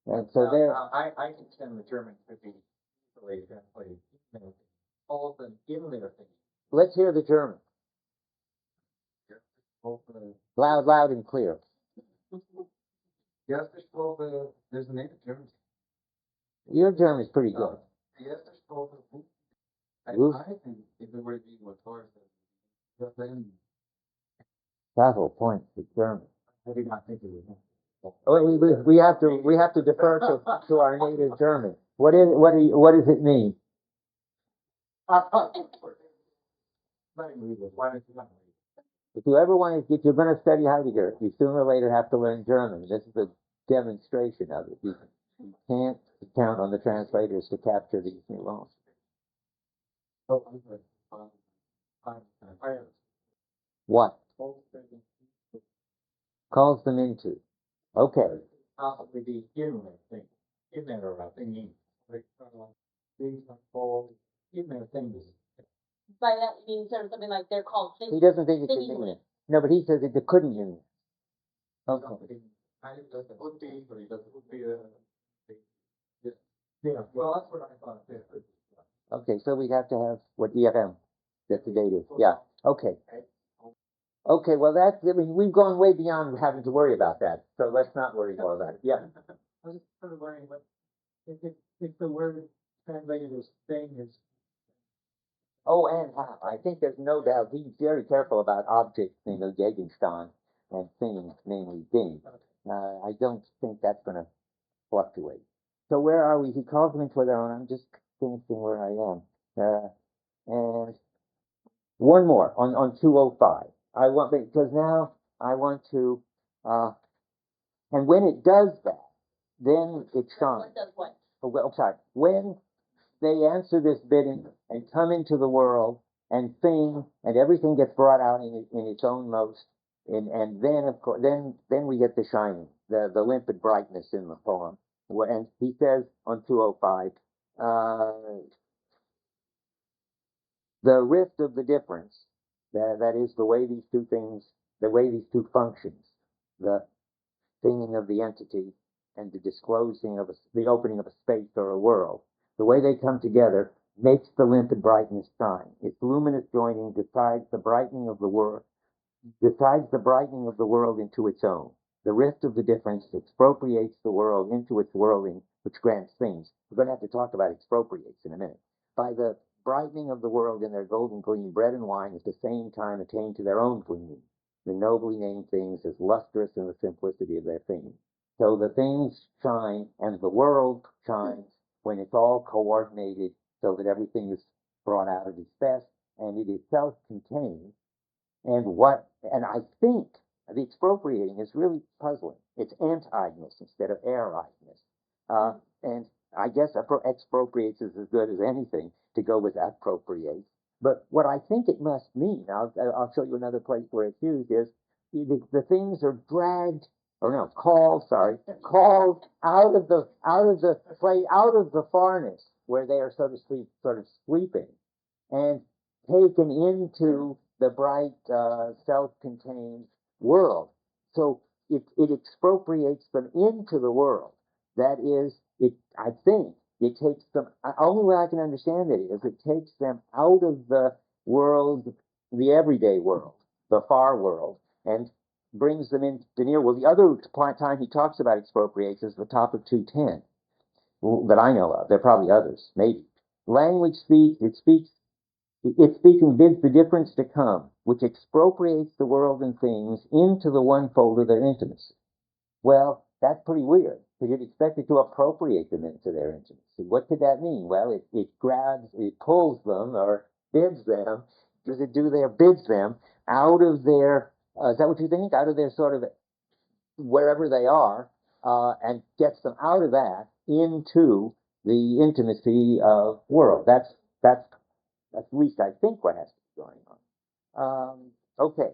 And so there. I contend the German could be easily translated. Calls them in their thing. Let's hear the German. Loud, loud and clear. There's a name of German. Your German is pretty good. I think if it were to be what Thor says, then That whole point is German. I did not think it was. We have to defer to our native German. What does it mean? If you ever want to, if you're going to study Heidegger, you sooner or later have to learn German. This is a demonstration of it. You can't count on the translators to capture these nuances. What? Calls them into. Okay. Possibly be in their thing. In their thinking. Things are called in their things. By that you mean sort of something like they're called things. He doesn't think it can thinking. mean it. No, but he says it couldn't mean it. Okay. I think that's would be, but he doesn't would be yeah. Well, that's what I thought. Okay, so we'd have to have what EFM. That's the date is. Yeah. Okay. Okay, well we've gone way beyond having to worry about that. So let's not worry more about it. Yeah. I was just sort of wondering what if the word translated as thing is. Oh, and I think there's no doubt he's very careful about objects, Gegenstand, and things, namely things. I don't think that's going to fluctuate. So where are we? He calls them into their own. I'm just finishing where I am. And one more on 205. Because now I want to, and when it does that, then it shines. What does what? Oh, well, sorry. When they answer this bidding and come into the world and sing, and everything gets brought out in its own most, and then of course, then we get the shining, the limpid brightness in the poem. And he says on 205, the rift of the difference, that is the way these two things, the way these two functions, the thinking of the entity and the disclosing of the opening of a space or a world, the way they come together makes the limpid brightness shine. Its luminous joining decides the brightening of the world into its own. The rift of the difference expropriates the world into its worlding, which grants things. We're going to have to talk about expropriates in a minute. By the brightening of the world in their golden gleam, bread and wine at the same time attain to their own gleaming. The nobly named things as lustrous in the simplicity of their things. So the things shine and the world shines when it's all coordinated so that everything is brought out at its best and it is self-contained. And I think the expropriating is really puzzling. It's anti-ness instead of air-ness. And I guess expropriates is as good as anything to go with appropriate. But what I think it must mean, I'll show you another place where it's used, is the things are called out of the farness where they are, so to speak, sort of sleeping, and taken into the bright, self-contained world. So it expropriates them into the world. That is, I think it takes them, only way I can understand it is it takes them out of the world, the everyday world, the far world, and brings them into the near world. The other time he talks about expropriation is the top of 210 that I know of. There are probably others, maybe. Language it speaking bids the difference to come, which expropriates the world and things into the one fold of their intimacy. Well, that's pretty weird, because you'd expect it to appropriate them into their intimacy. What could that mean? Well, it grabs, it pulls them, or bids them, bids them out of their, is that what you think? Out of their sort of, wherever they are, and gets them out of that into the intimacy of world. That's at least I think what has to be going on. Okay.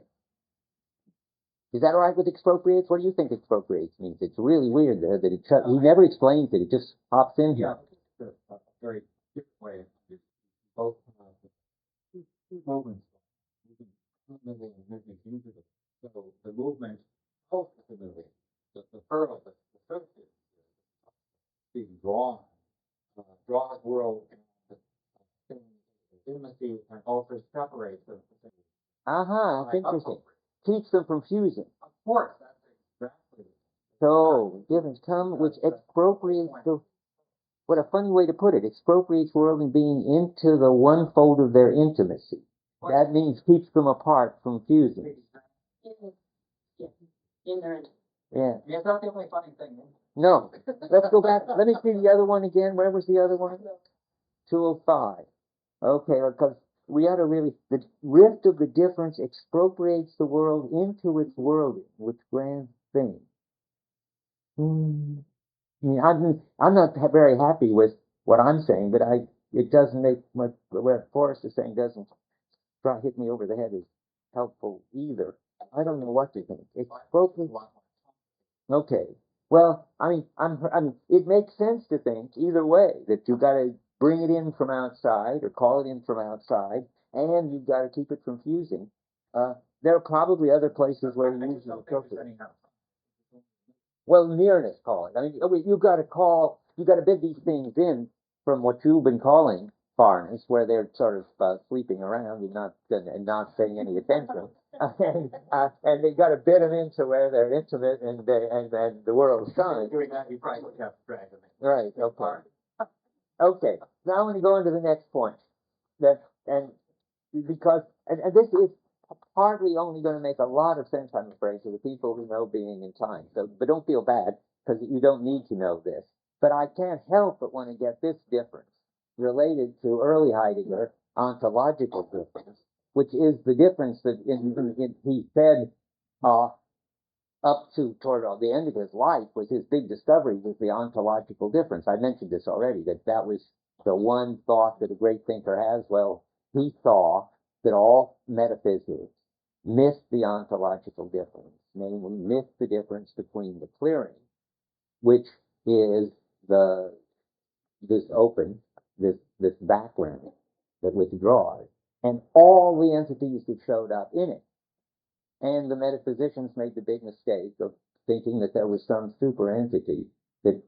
Is that all right with expropriates? What do you think expropriates means? It's really weird there that he never explains it. It just pops in here. Yeah, a very different way of using both movements. Moving into it. So the movement ultimately, the furrow, the surface being drawn, draws world and intimacy and also separates them. That's interesting. Keeps them from fusing. Of course, that's exactly. So, difference come, which expropriates the, what a funny way to put it, expropriates world and being into the one fold of their intimacy. That means keeps them apart from fusing. In their intimacy. Yeah. It's not the only funny thing. No. Let's go back. Let me see the other one again. Where was the other one? 205. Okay, because we ought to really, the rift of the difference expropriates the world into its worlding, which grants things. I mean, I'm not very happy with what I'm saying, but it doesn't make much, what Forrest is saying doesn't hit me over the head as helpful either. I don't know what to think. Expropriate. Okay. Well, I mean, it makes sense to think either way, that you've got to bring it in from outside or call it in from outside, and you've got to keep it from fusing. There are probably other places where you use it. Well, nearness, call it. I mean, you've got to bid these things in from what you've been calling farness, where they're sort of sleeping around and not paying any attention. And they've got to bid them into where they're intimate and the world's sun. Doing that, you probably would have to drag them in. Right. Okay. Okay. Now I'm going to go into the next point. Because this is hardly only going to make a lot of sense, I'm afraid, to the people who know being and time. So, but don't feel bad, because you don't need to know this. But I can't help but want to get this difference related to early Heidegger ontological difference, which is the difference that he said up to toward the end of his life was his big discovery, was the ontological difference. I mentioned this already, that was the one thought that a great thinker has. Well, he saw that all metaphysics missed the ontological difference, namely missed the difference between the clearing, which is this background that withdraws, and all the entities that showed up in it. And the metaphysicians made the big mistake of thinking that there was some super entity that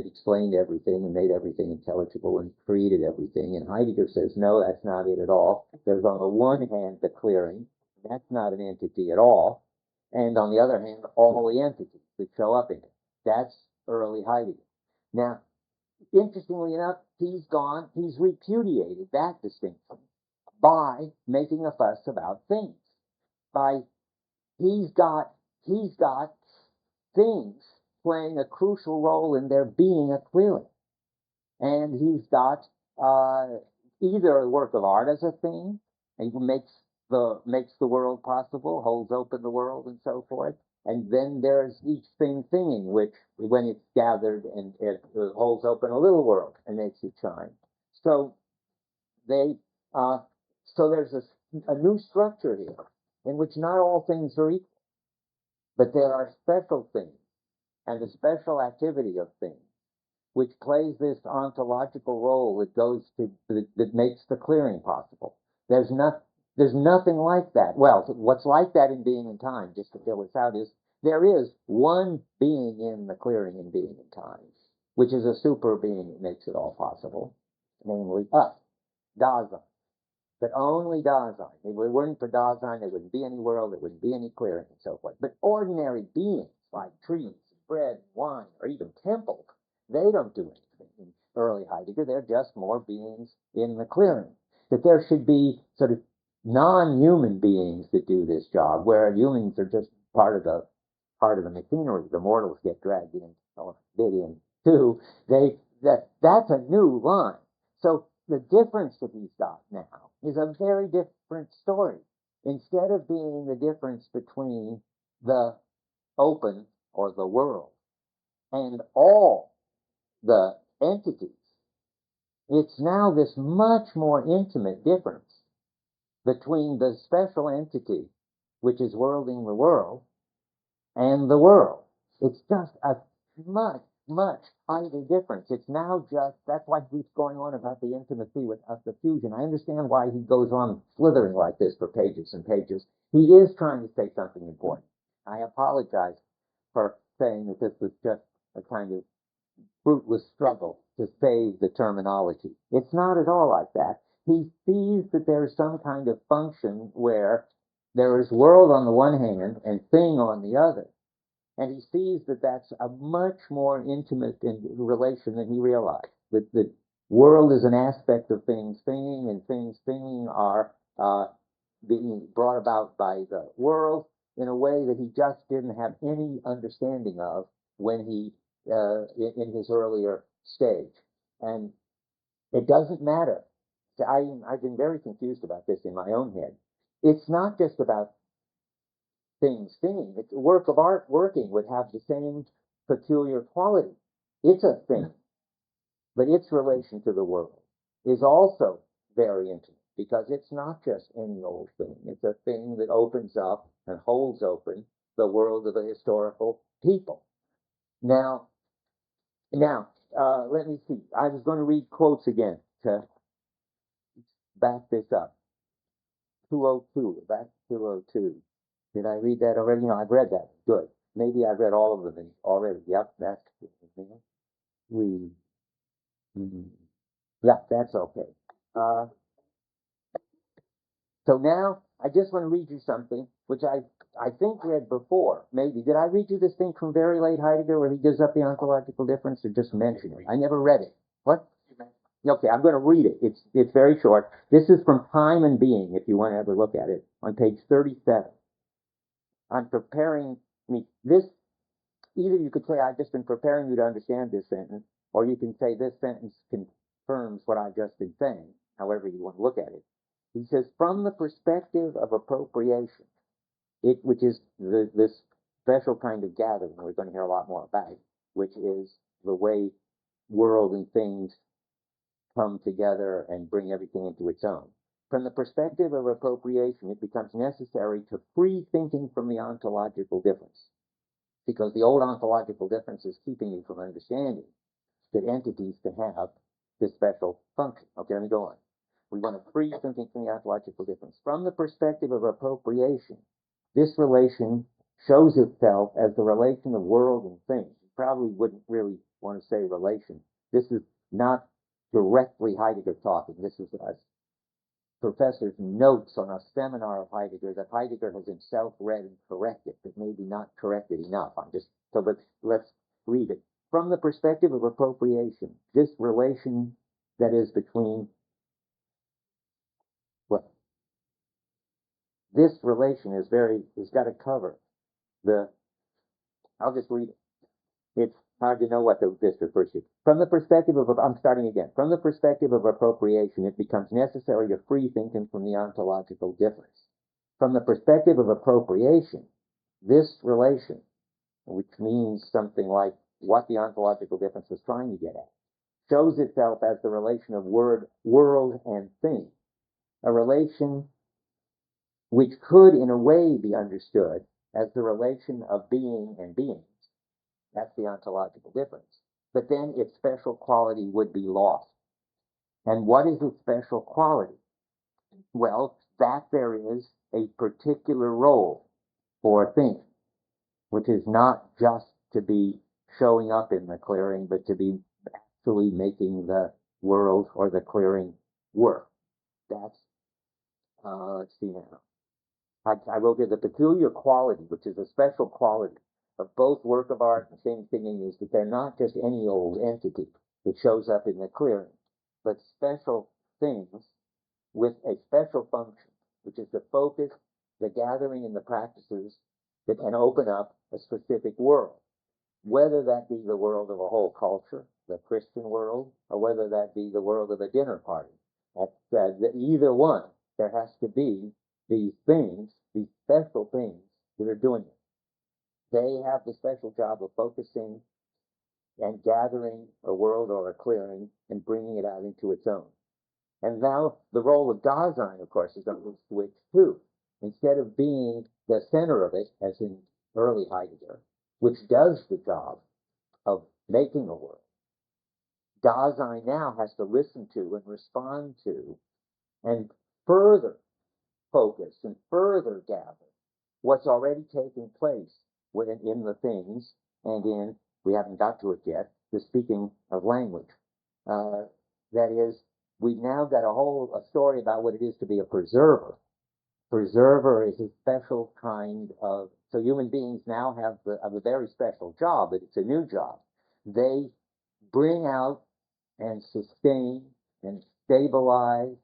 explained everything and made everything intelligible and created everything. And Heidegger says, no, that's not it at all. There's on the one hand the clearing, that's not an entity at all. And on the other hand, all the entities that show up in it. That's early Heidegger. Now, interestingly enough, he's repudiated that distinction by making a fuss about things. He's got things playing a crucial role in there being a clearing. And he's got either a work of art as a thing, and makes the world possible, holds open the world and so forth. And then there's each thing thinging, which when it's gathered and it holds open a little world and makes it shine. So there's a new structure here in which not all things are equal, but there are special things and a special activity of things which plays this ontological role that makes the clearing possible. There's not There's nothing like that. Well, what's like that in being in time, just to fill this out, is there is one being in the clearing in being in time, which is a super being that makes it all possible, namely us, Dasein. But only Dasein. If it weren't for Dasein, there wouldn't be any world, there wouldn't be any clearing, and so forth. But ordinary beings, like trees, bread, wine, or even temples, they don't do anything. In early Heidegger, they're just more beings in the clearing. That there should be sort of non-human beings that do this job, where humans are just part of the machinery. The mortals get dragged in or bit in too. That's a new line. So the difference that he's got now is a very different story. Instead of being the difference between the open or the world and all the entities, it's now this much more intimate difference between the special entity, which is worlding the world, and the world. It's just a much, much highly difference. It's now just, that's why he's going on about the intimacy with the fusion. I understand why he goes on slithering like this for pages and pages. He is trying to say something important. I apologize for saying that this was just a kind of fruitless struggle to save the terminology. It's not at all like that. He sees that there's some kind of function where there is world on the one hand and thing on the other. And he sees that that's a much more intimate relation than he realized. That the world is an aspect of things thinking, and things thinking are being brought about by the world in a way that he just didn't have any understanding of when he in his earlier stage. And it doesn't matter. I've been very confused about this in my own head. It's not just about things thing. It's a work of art working would have the same peculiar quality. It's a thing, but its relation to the world is also very intimate, because it's not just any old thing. It's a thing that opens up and holds open the world of the historical people. Now, let me see. I was going to read quotes again to back this up. 202, back to 202. Did I read that already? No, I've read that. Good. Maybe I've read all of them already. Yep, that's read. Yeah, that's okay. So now I just want to read you something which I think read before. Maybe did I read you this thing from very late Heidegger where he gives up the ontological difference, or just mention it? I never read it. What? Okay, I'm going to read it. It's very short. This is from Time and Being, if you want to have a look at it, on page 37. I'm preparing this. Either you could say I've just been preparing you to understand this sentence, or you can say this sentence confirms what I've just been saying, however you want to look at it. He says, from the perspective of appropriation, which is this special kind of gathering we're going to hear a lot more about, which is the way world and things come together and bring everything into its own. From the perspective of appropriation, it becomes necessary to free thinking from the ontological difference, because the old ontological difference is keeping you from understanding that entities can have this special function. Okay, let me go on. We want to free thinking from the ontological difference. From the perspective of appropriation, this relation shows itself as the relation of world and things. You probably wouldn't really want to say relation. This is not directly Heidegger talking. This is a professor's notes on a seminar of Heidegger that Heidegger has himself read and corrected, but maybe not corrected enough. But let's read it. From the perspective of appropriation, this relation that is between, well, this relation is got to cover I'll just read it. It's hard to know what this refers to. From the perspective of, I'm starting again. From the perspective of appropriation, it becomes necessary to free thinking from the ontological difference. From the perspective of appropriation, this relation, which means something like what the ontological difference was trying to get at, shows itself as the relation of world and thing, a relation which could in a way be understood as the relation of being and beings. That's the ontological difference. But then its special quality would be lost. And what is its special quality? Well, that there is a particular role for thinking, which is not just to be showing up in the clearing, but to be actually making the world or the clearing work. That's, let's see now. I wrote here the peculiar quality, which is a special quality of both work of art and thinking, is that they're not just any old entity that shows up in the clearing, but special things with a special function, which is the focus, the gathering, and the practices that can open up a specific world, whether that be the world of a whole culture, the Christian world, or whether that be the world of a dinner party. Either one, there has to be these things, these special things that are doing it. They have the special job of focusing and gathering a world or a clearing and bringing it out into its own. And now the role of Dasein, of course, is going to switch too. Instead of being the center of it, as in early Heidegger, which does the job of making a world, Dasein now has to listen to and respond to and further focus and further gather what's already taking place in the things and in, we haven't got to it yet, the speaking of language. That is, we've now got a story about what it is to be a preserver. Preserver is a special kind of, so human beings now have a very special job, but it's a new job. They bring out and sustain and stabilize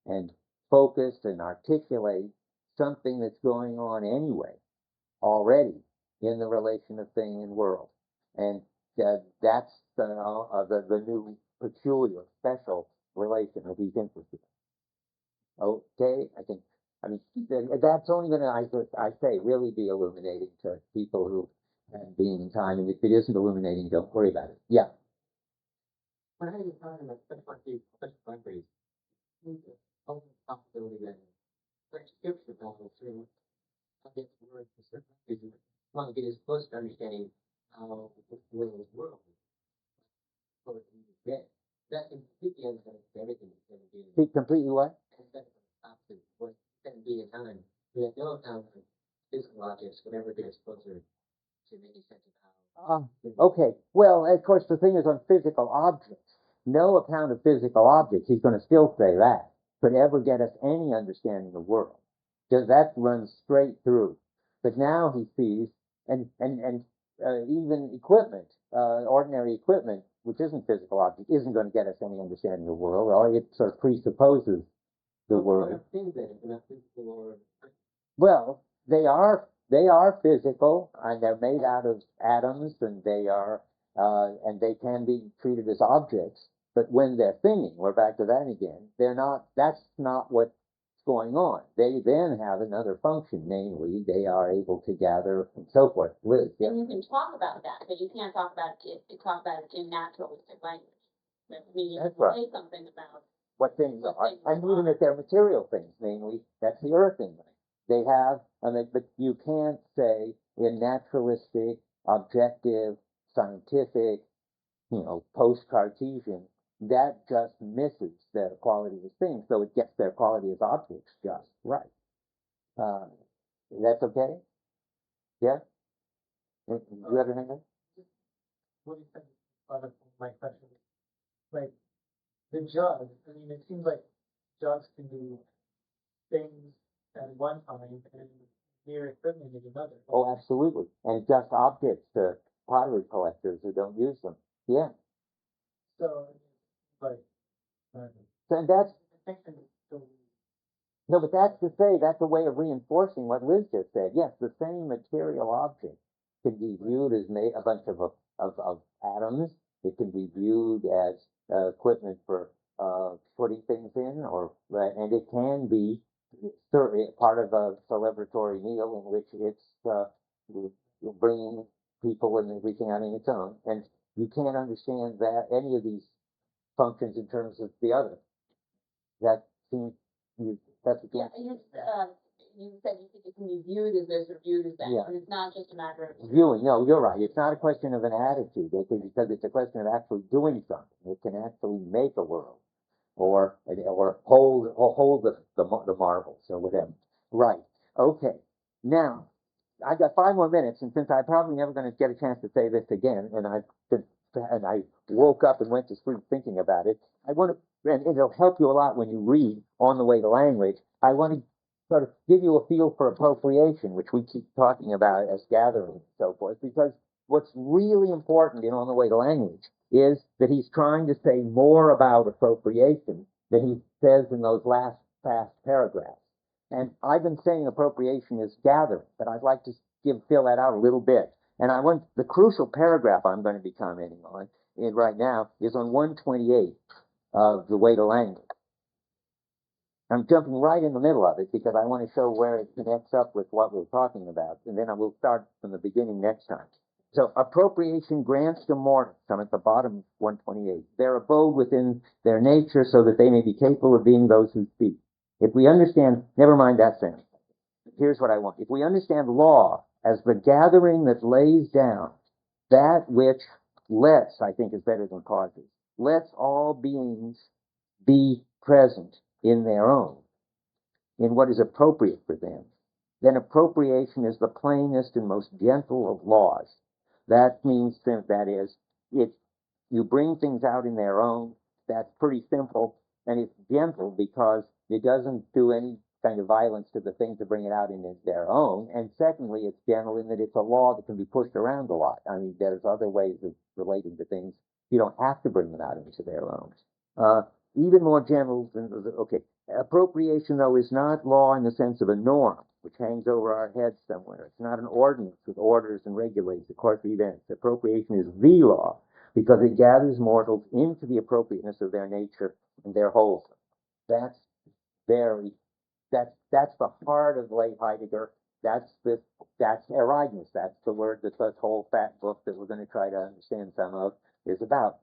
and focus and articulate something that's going on anyway, already in the relation of thing and world. And that's the new peculiar, special relation that he's interested in. Okay, I mean, that's only going to, I say, really be illuminating to people who have been in time. And if it isn't illuminating, don't worry about it. Yeah. When I was talking about special countries, open possibility that French scripture model through get words for certain countries, want to get as close to understanding how the world world. So it can get that can completely understand everything that's going to be. See, completely what? Opposite what can be a time. We have no account of physical objects would ever get us closer to any sense of how. Okay, well, of course, the thing is on physical objects. No account of physical objects, he's going to still say that, could ever get us any understanding of the world. Because that runs straight through. But now he sees, and even equipment, ordinary equipment, which isn't physical object, isn't going to get us any understanding of the world, or it sort of presupposes the world. Well, they are physical, and they're made out of atoms, and they can be treated as objects. But when they're thinking, we're back to that again. They're not. That's not what's going on. They then have another function, namely, they are able to gather and so forth. Liz, yeah. And you can talk about that, but you can't talk about it in naturalistic language. You That's can right. say something about What things what are, things and are. even if they're material things, namely, that's the earth in them. They have, but you can't say in naturalistic, objective, scientific, post-Cartesian, that just misses their quality as things, so it gets their quality as objects just right. That's okay? Yeah? You have anything? What do you think about my question? Like, the judge, I mean, it seems like judge can do things at one time and mere equipment at another. Oh, absolutely. And just objects to pottery collectors who don't use them. Yeah. So, like, So that's, distinction is still. no, but that's to say, that's a way of reinforcing what Liz just said. Yes, the same material object can be viewed as a bunch of atoms. It can be viewed as equipment for putting things in, and it can be certainly part of a celebratory meal in which it's bringing people and everything out in its own. And you can't understand that any of these functions in terms of the other. That seems that's Yeah, again. you said you think it can be viewed as this or viewed as that, Yeah. and it's not just a matter of Viewing, no, you're right. It's not a question of an attitude, because it's a question of actually doing something. It can actually make a world. or hold the marbles or whatever. Right. Okay. Now, I got 5 more minutes, and since I'm probably never going to get a chance to say this again, and I woke up and went to sleep thinking about it, I want to, and it'll help you a lot when you read On the Way to Language. I want to sort of give you a feel for appropriation, which we keep talking about as gathering and so forth, because what's really important in On the Way to Language is that he's trying to say more about appropriation than he says in those last fast paragraphs. And I've been saying appropriation is gathering, but I'd like to fill that out a little bit. And I want the crucial paragraph I'm going to be commenting on right now is on 128 of The Way to Language. I'm jumping right in the middle of it because I want to show where it connects up with what we're talking about, and then I will start from the beginning next time. So appropriation grants to mortals, I'm at the bottom of 128, their abode within their nature so that they may be capable of being those who speak. If we understand, never mind that sentence. Here's what I want. If we understand law as the gathering that lays down that which lets, I think is better than causes, lets all beings be present in their own, in what is appropriate for them, then appropriation is the plainest and most gentle of laws. That means that is, you bring things out in their own. That's pretty simple, and it's gentle because it doesn't do any kind of violence to the thing to bring it out in their own. And secondly, it's gentle in that it's a law that can be pushed around a lot. I mean, there's other ways of relating to things. You don't have to bring them out into their own. Even more gentle than, okay, appropriation, though, is not law in the sense of a norm, which hangs over our heads somewhere. It's not an ordinance with orders and regulates the course of events. Appropriation is the law because it gathers mortals into the appropriateness of their nature and their wholesome. That's the heart of late Heidegger. That's Erignus. That's the word that this whole fat book that we're going to try to understand some of is about.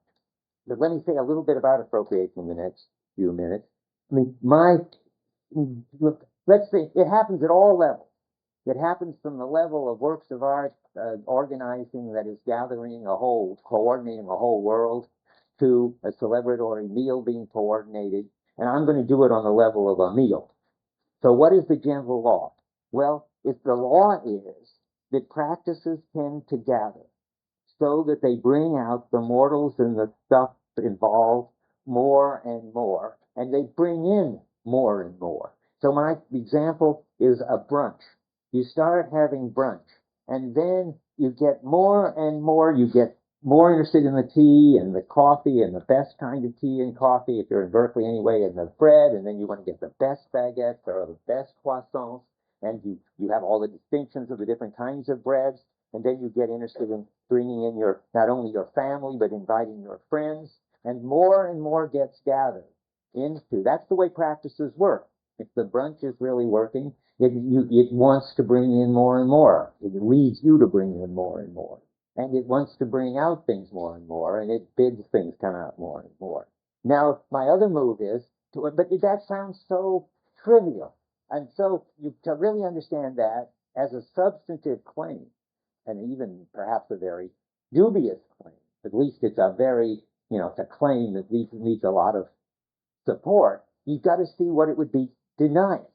But let me say a little bit about appropriation in the next few minutes. I mean, let's see, it happens at all levels. It happens from the level of works of art, organizing, that is coordinating a whole world, to a celebratory meal being coordinated. And I'm going to do it on the level of a meal. So what is the general law? Well, if the law is that practices tend to gather so that they bring out the mortals and the stuff involved more and more, and they bring in more and more. So my example is a brunch. You start having brunch, and then you get more and more, you get more interested in the tea and the coffee and the best kind of tea and coffee, if you're in Berkeley anyway, and the bread, and then you want to get the best baguettes or the best croissants, and you have all the distinctions of the different kinds of breads, and then you get interested in bringing in not only your family, but inviting your friends, and more gets gathered into. That's the way practices work. If the brunch is really working, it wants to bring in more and more. It leads you to bring in more and more. And it wants to bring out things more and more, and it bids things come out more and more. Now, my other move is, but that sounds so trivial. And so to really understand that as a substantive claim, and even perhaps a very dubious claim, at least it's a very, it's a claim that needs a lot of support, you've got to see what it would be denying.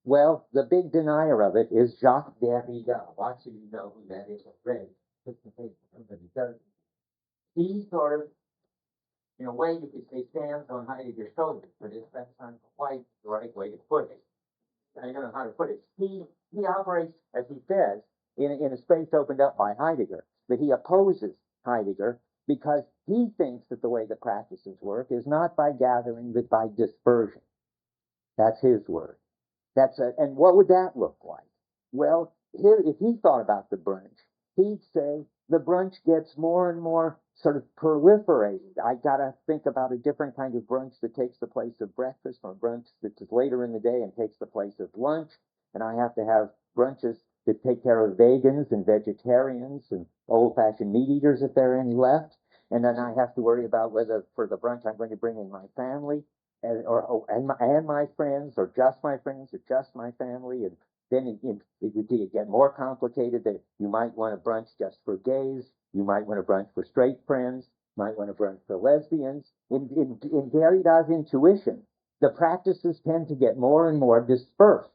Well, the big denier of it is Jacques Derrida. Lots of you know who that is already. He sort of, in a way, you could say, stands on Heidegger's shoulders, but that's not quite the right way to put it. I don't know how to put it. He operates, as he says, in a space opened up by Heidegger, but he opposes Heidegger because he thinks that the way the practices work is not by gathering, but by dispersion. That's his word. And what would that look like? Well, if he thought about the brunch, he'd say the brunch gets more and more sort of proliferated. I got to think about a different kind of brunch that takes the place of breakfast, or brunch that is later in the day and takes the place of lunch. And I have to have brunches that take care of vegans and vegetarians and old-fashioned meat eaters if there are any left. And then I have to worry about whether for the brunch I'm going to bring in my family and my friends, or just my friends, or just my family. And then it would get more complicated, that you might want a brunch just for gays, you might want a brunch for straight friends, might want to brunch for lesbians. In Derrida's intuition, the practices tend to get more and more dispersed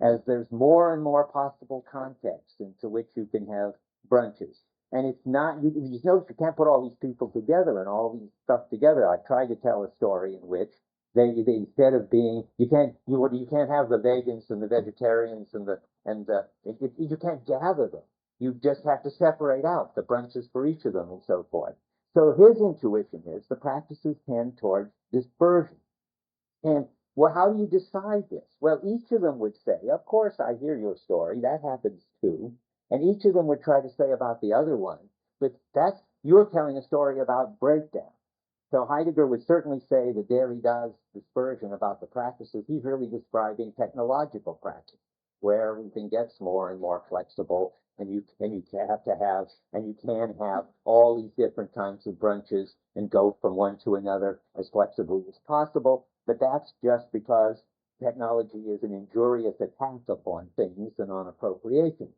as there's more and more possible contexts into which you can have brunches. And it's not, you notice you can't put all these people together and all these stuff together. I tried to tell a story in which they instead of being, you can't have the vegans and the vegetarians you can't gather them. You just have to separate out the brunches for each of them and so forth. So his intuition is the practices tend toward dispersion. And well, how do you decide this? Well, each of them would say, of course, I hear your story. That happens too. And each of them would try to say about the other one, but you're telling a story about breakdown. So Heidegger would certainly say that Derrida's dispersion about the practices, he's really describing technological practice, where everything gets more and more flexible, and you can have all these different kinds of brunches and go from one to another as flexibly as possible. But that's just because technology is an injurious attack upon things and on appropriation.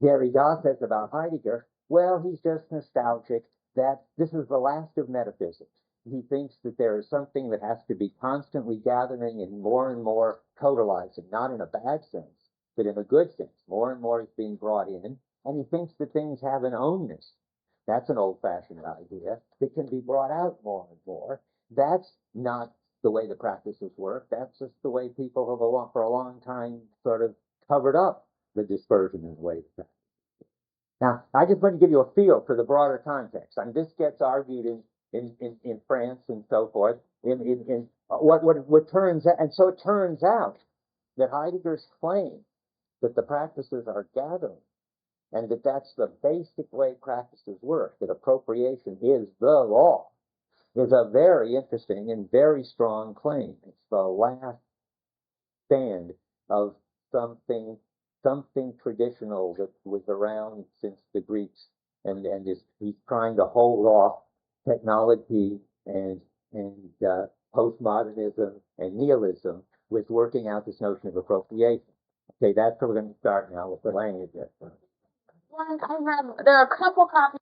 Derrida says about Heidegger, well, he's just nostalgic, that this is the last of metaphysics. He thinks that there is something that has to be constantly gathering and more totalizing, not in a bad sense, but in a good sense. More and more is being brought in, and he thinks that things have an ownness. That's an old-fashioned idea that can be brought out more and more. That's not the way the practices work. That's just the way people have for a long time sort of covered up the dispersion in the way the practice. Now, I just want to give you a feel for the broader context. And this gets argued in France and so forth. What turns out, and so it turns out that Heidegger's claim that the practices are gathering, and that that's the basic way practices work, that appropriation is the law, is a very interesting and very strong claim. It's the last stand of something traditional that was around since the Greeks, and he's trying to hold off technology and postmodernism and nihilism with working out this notion of appropriation. Okay, that's where we're going to start now with the language. There are a couple copies.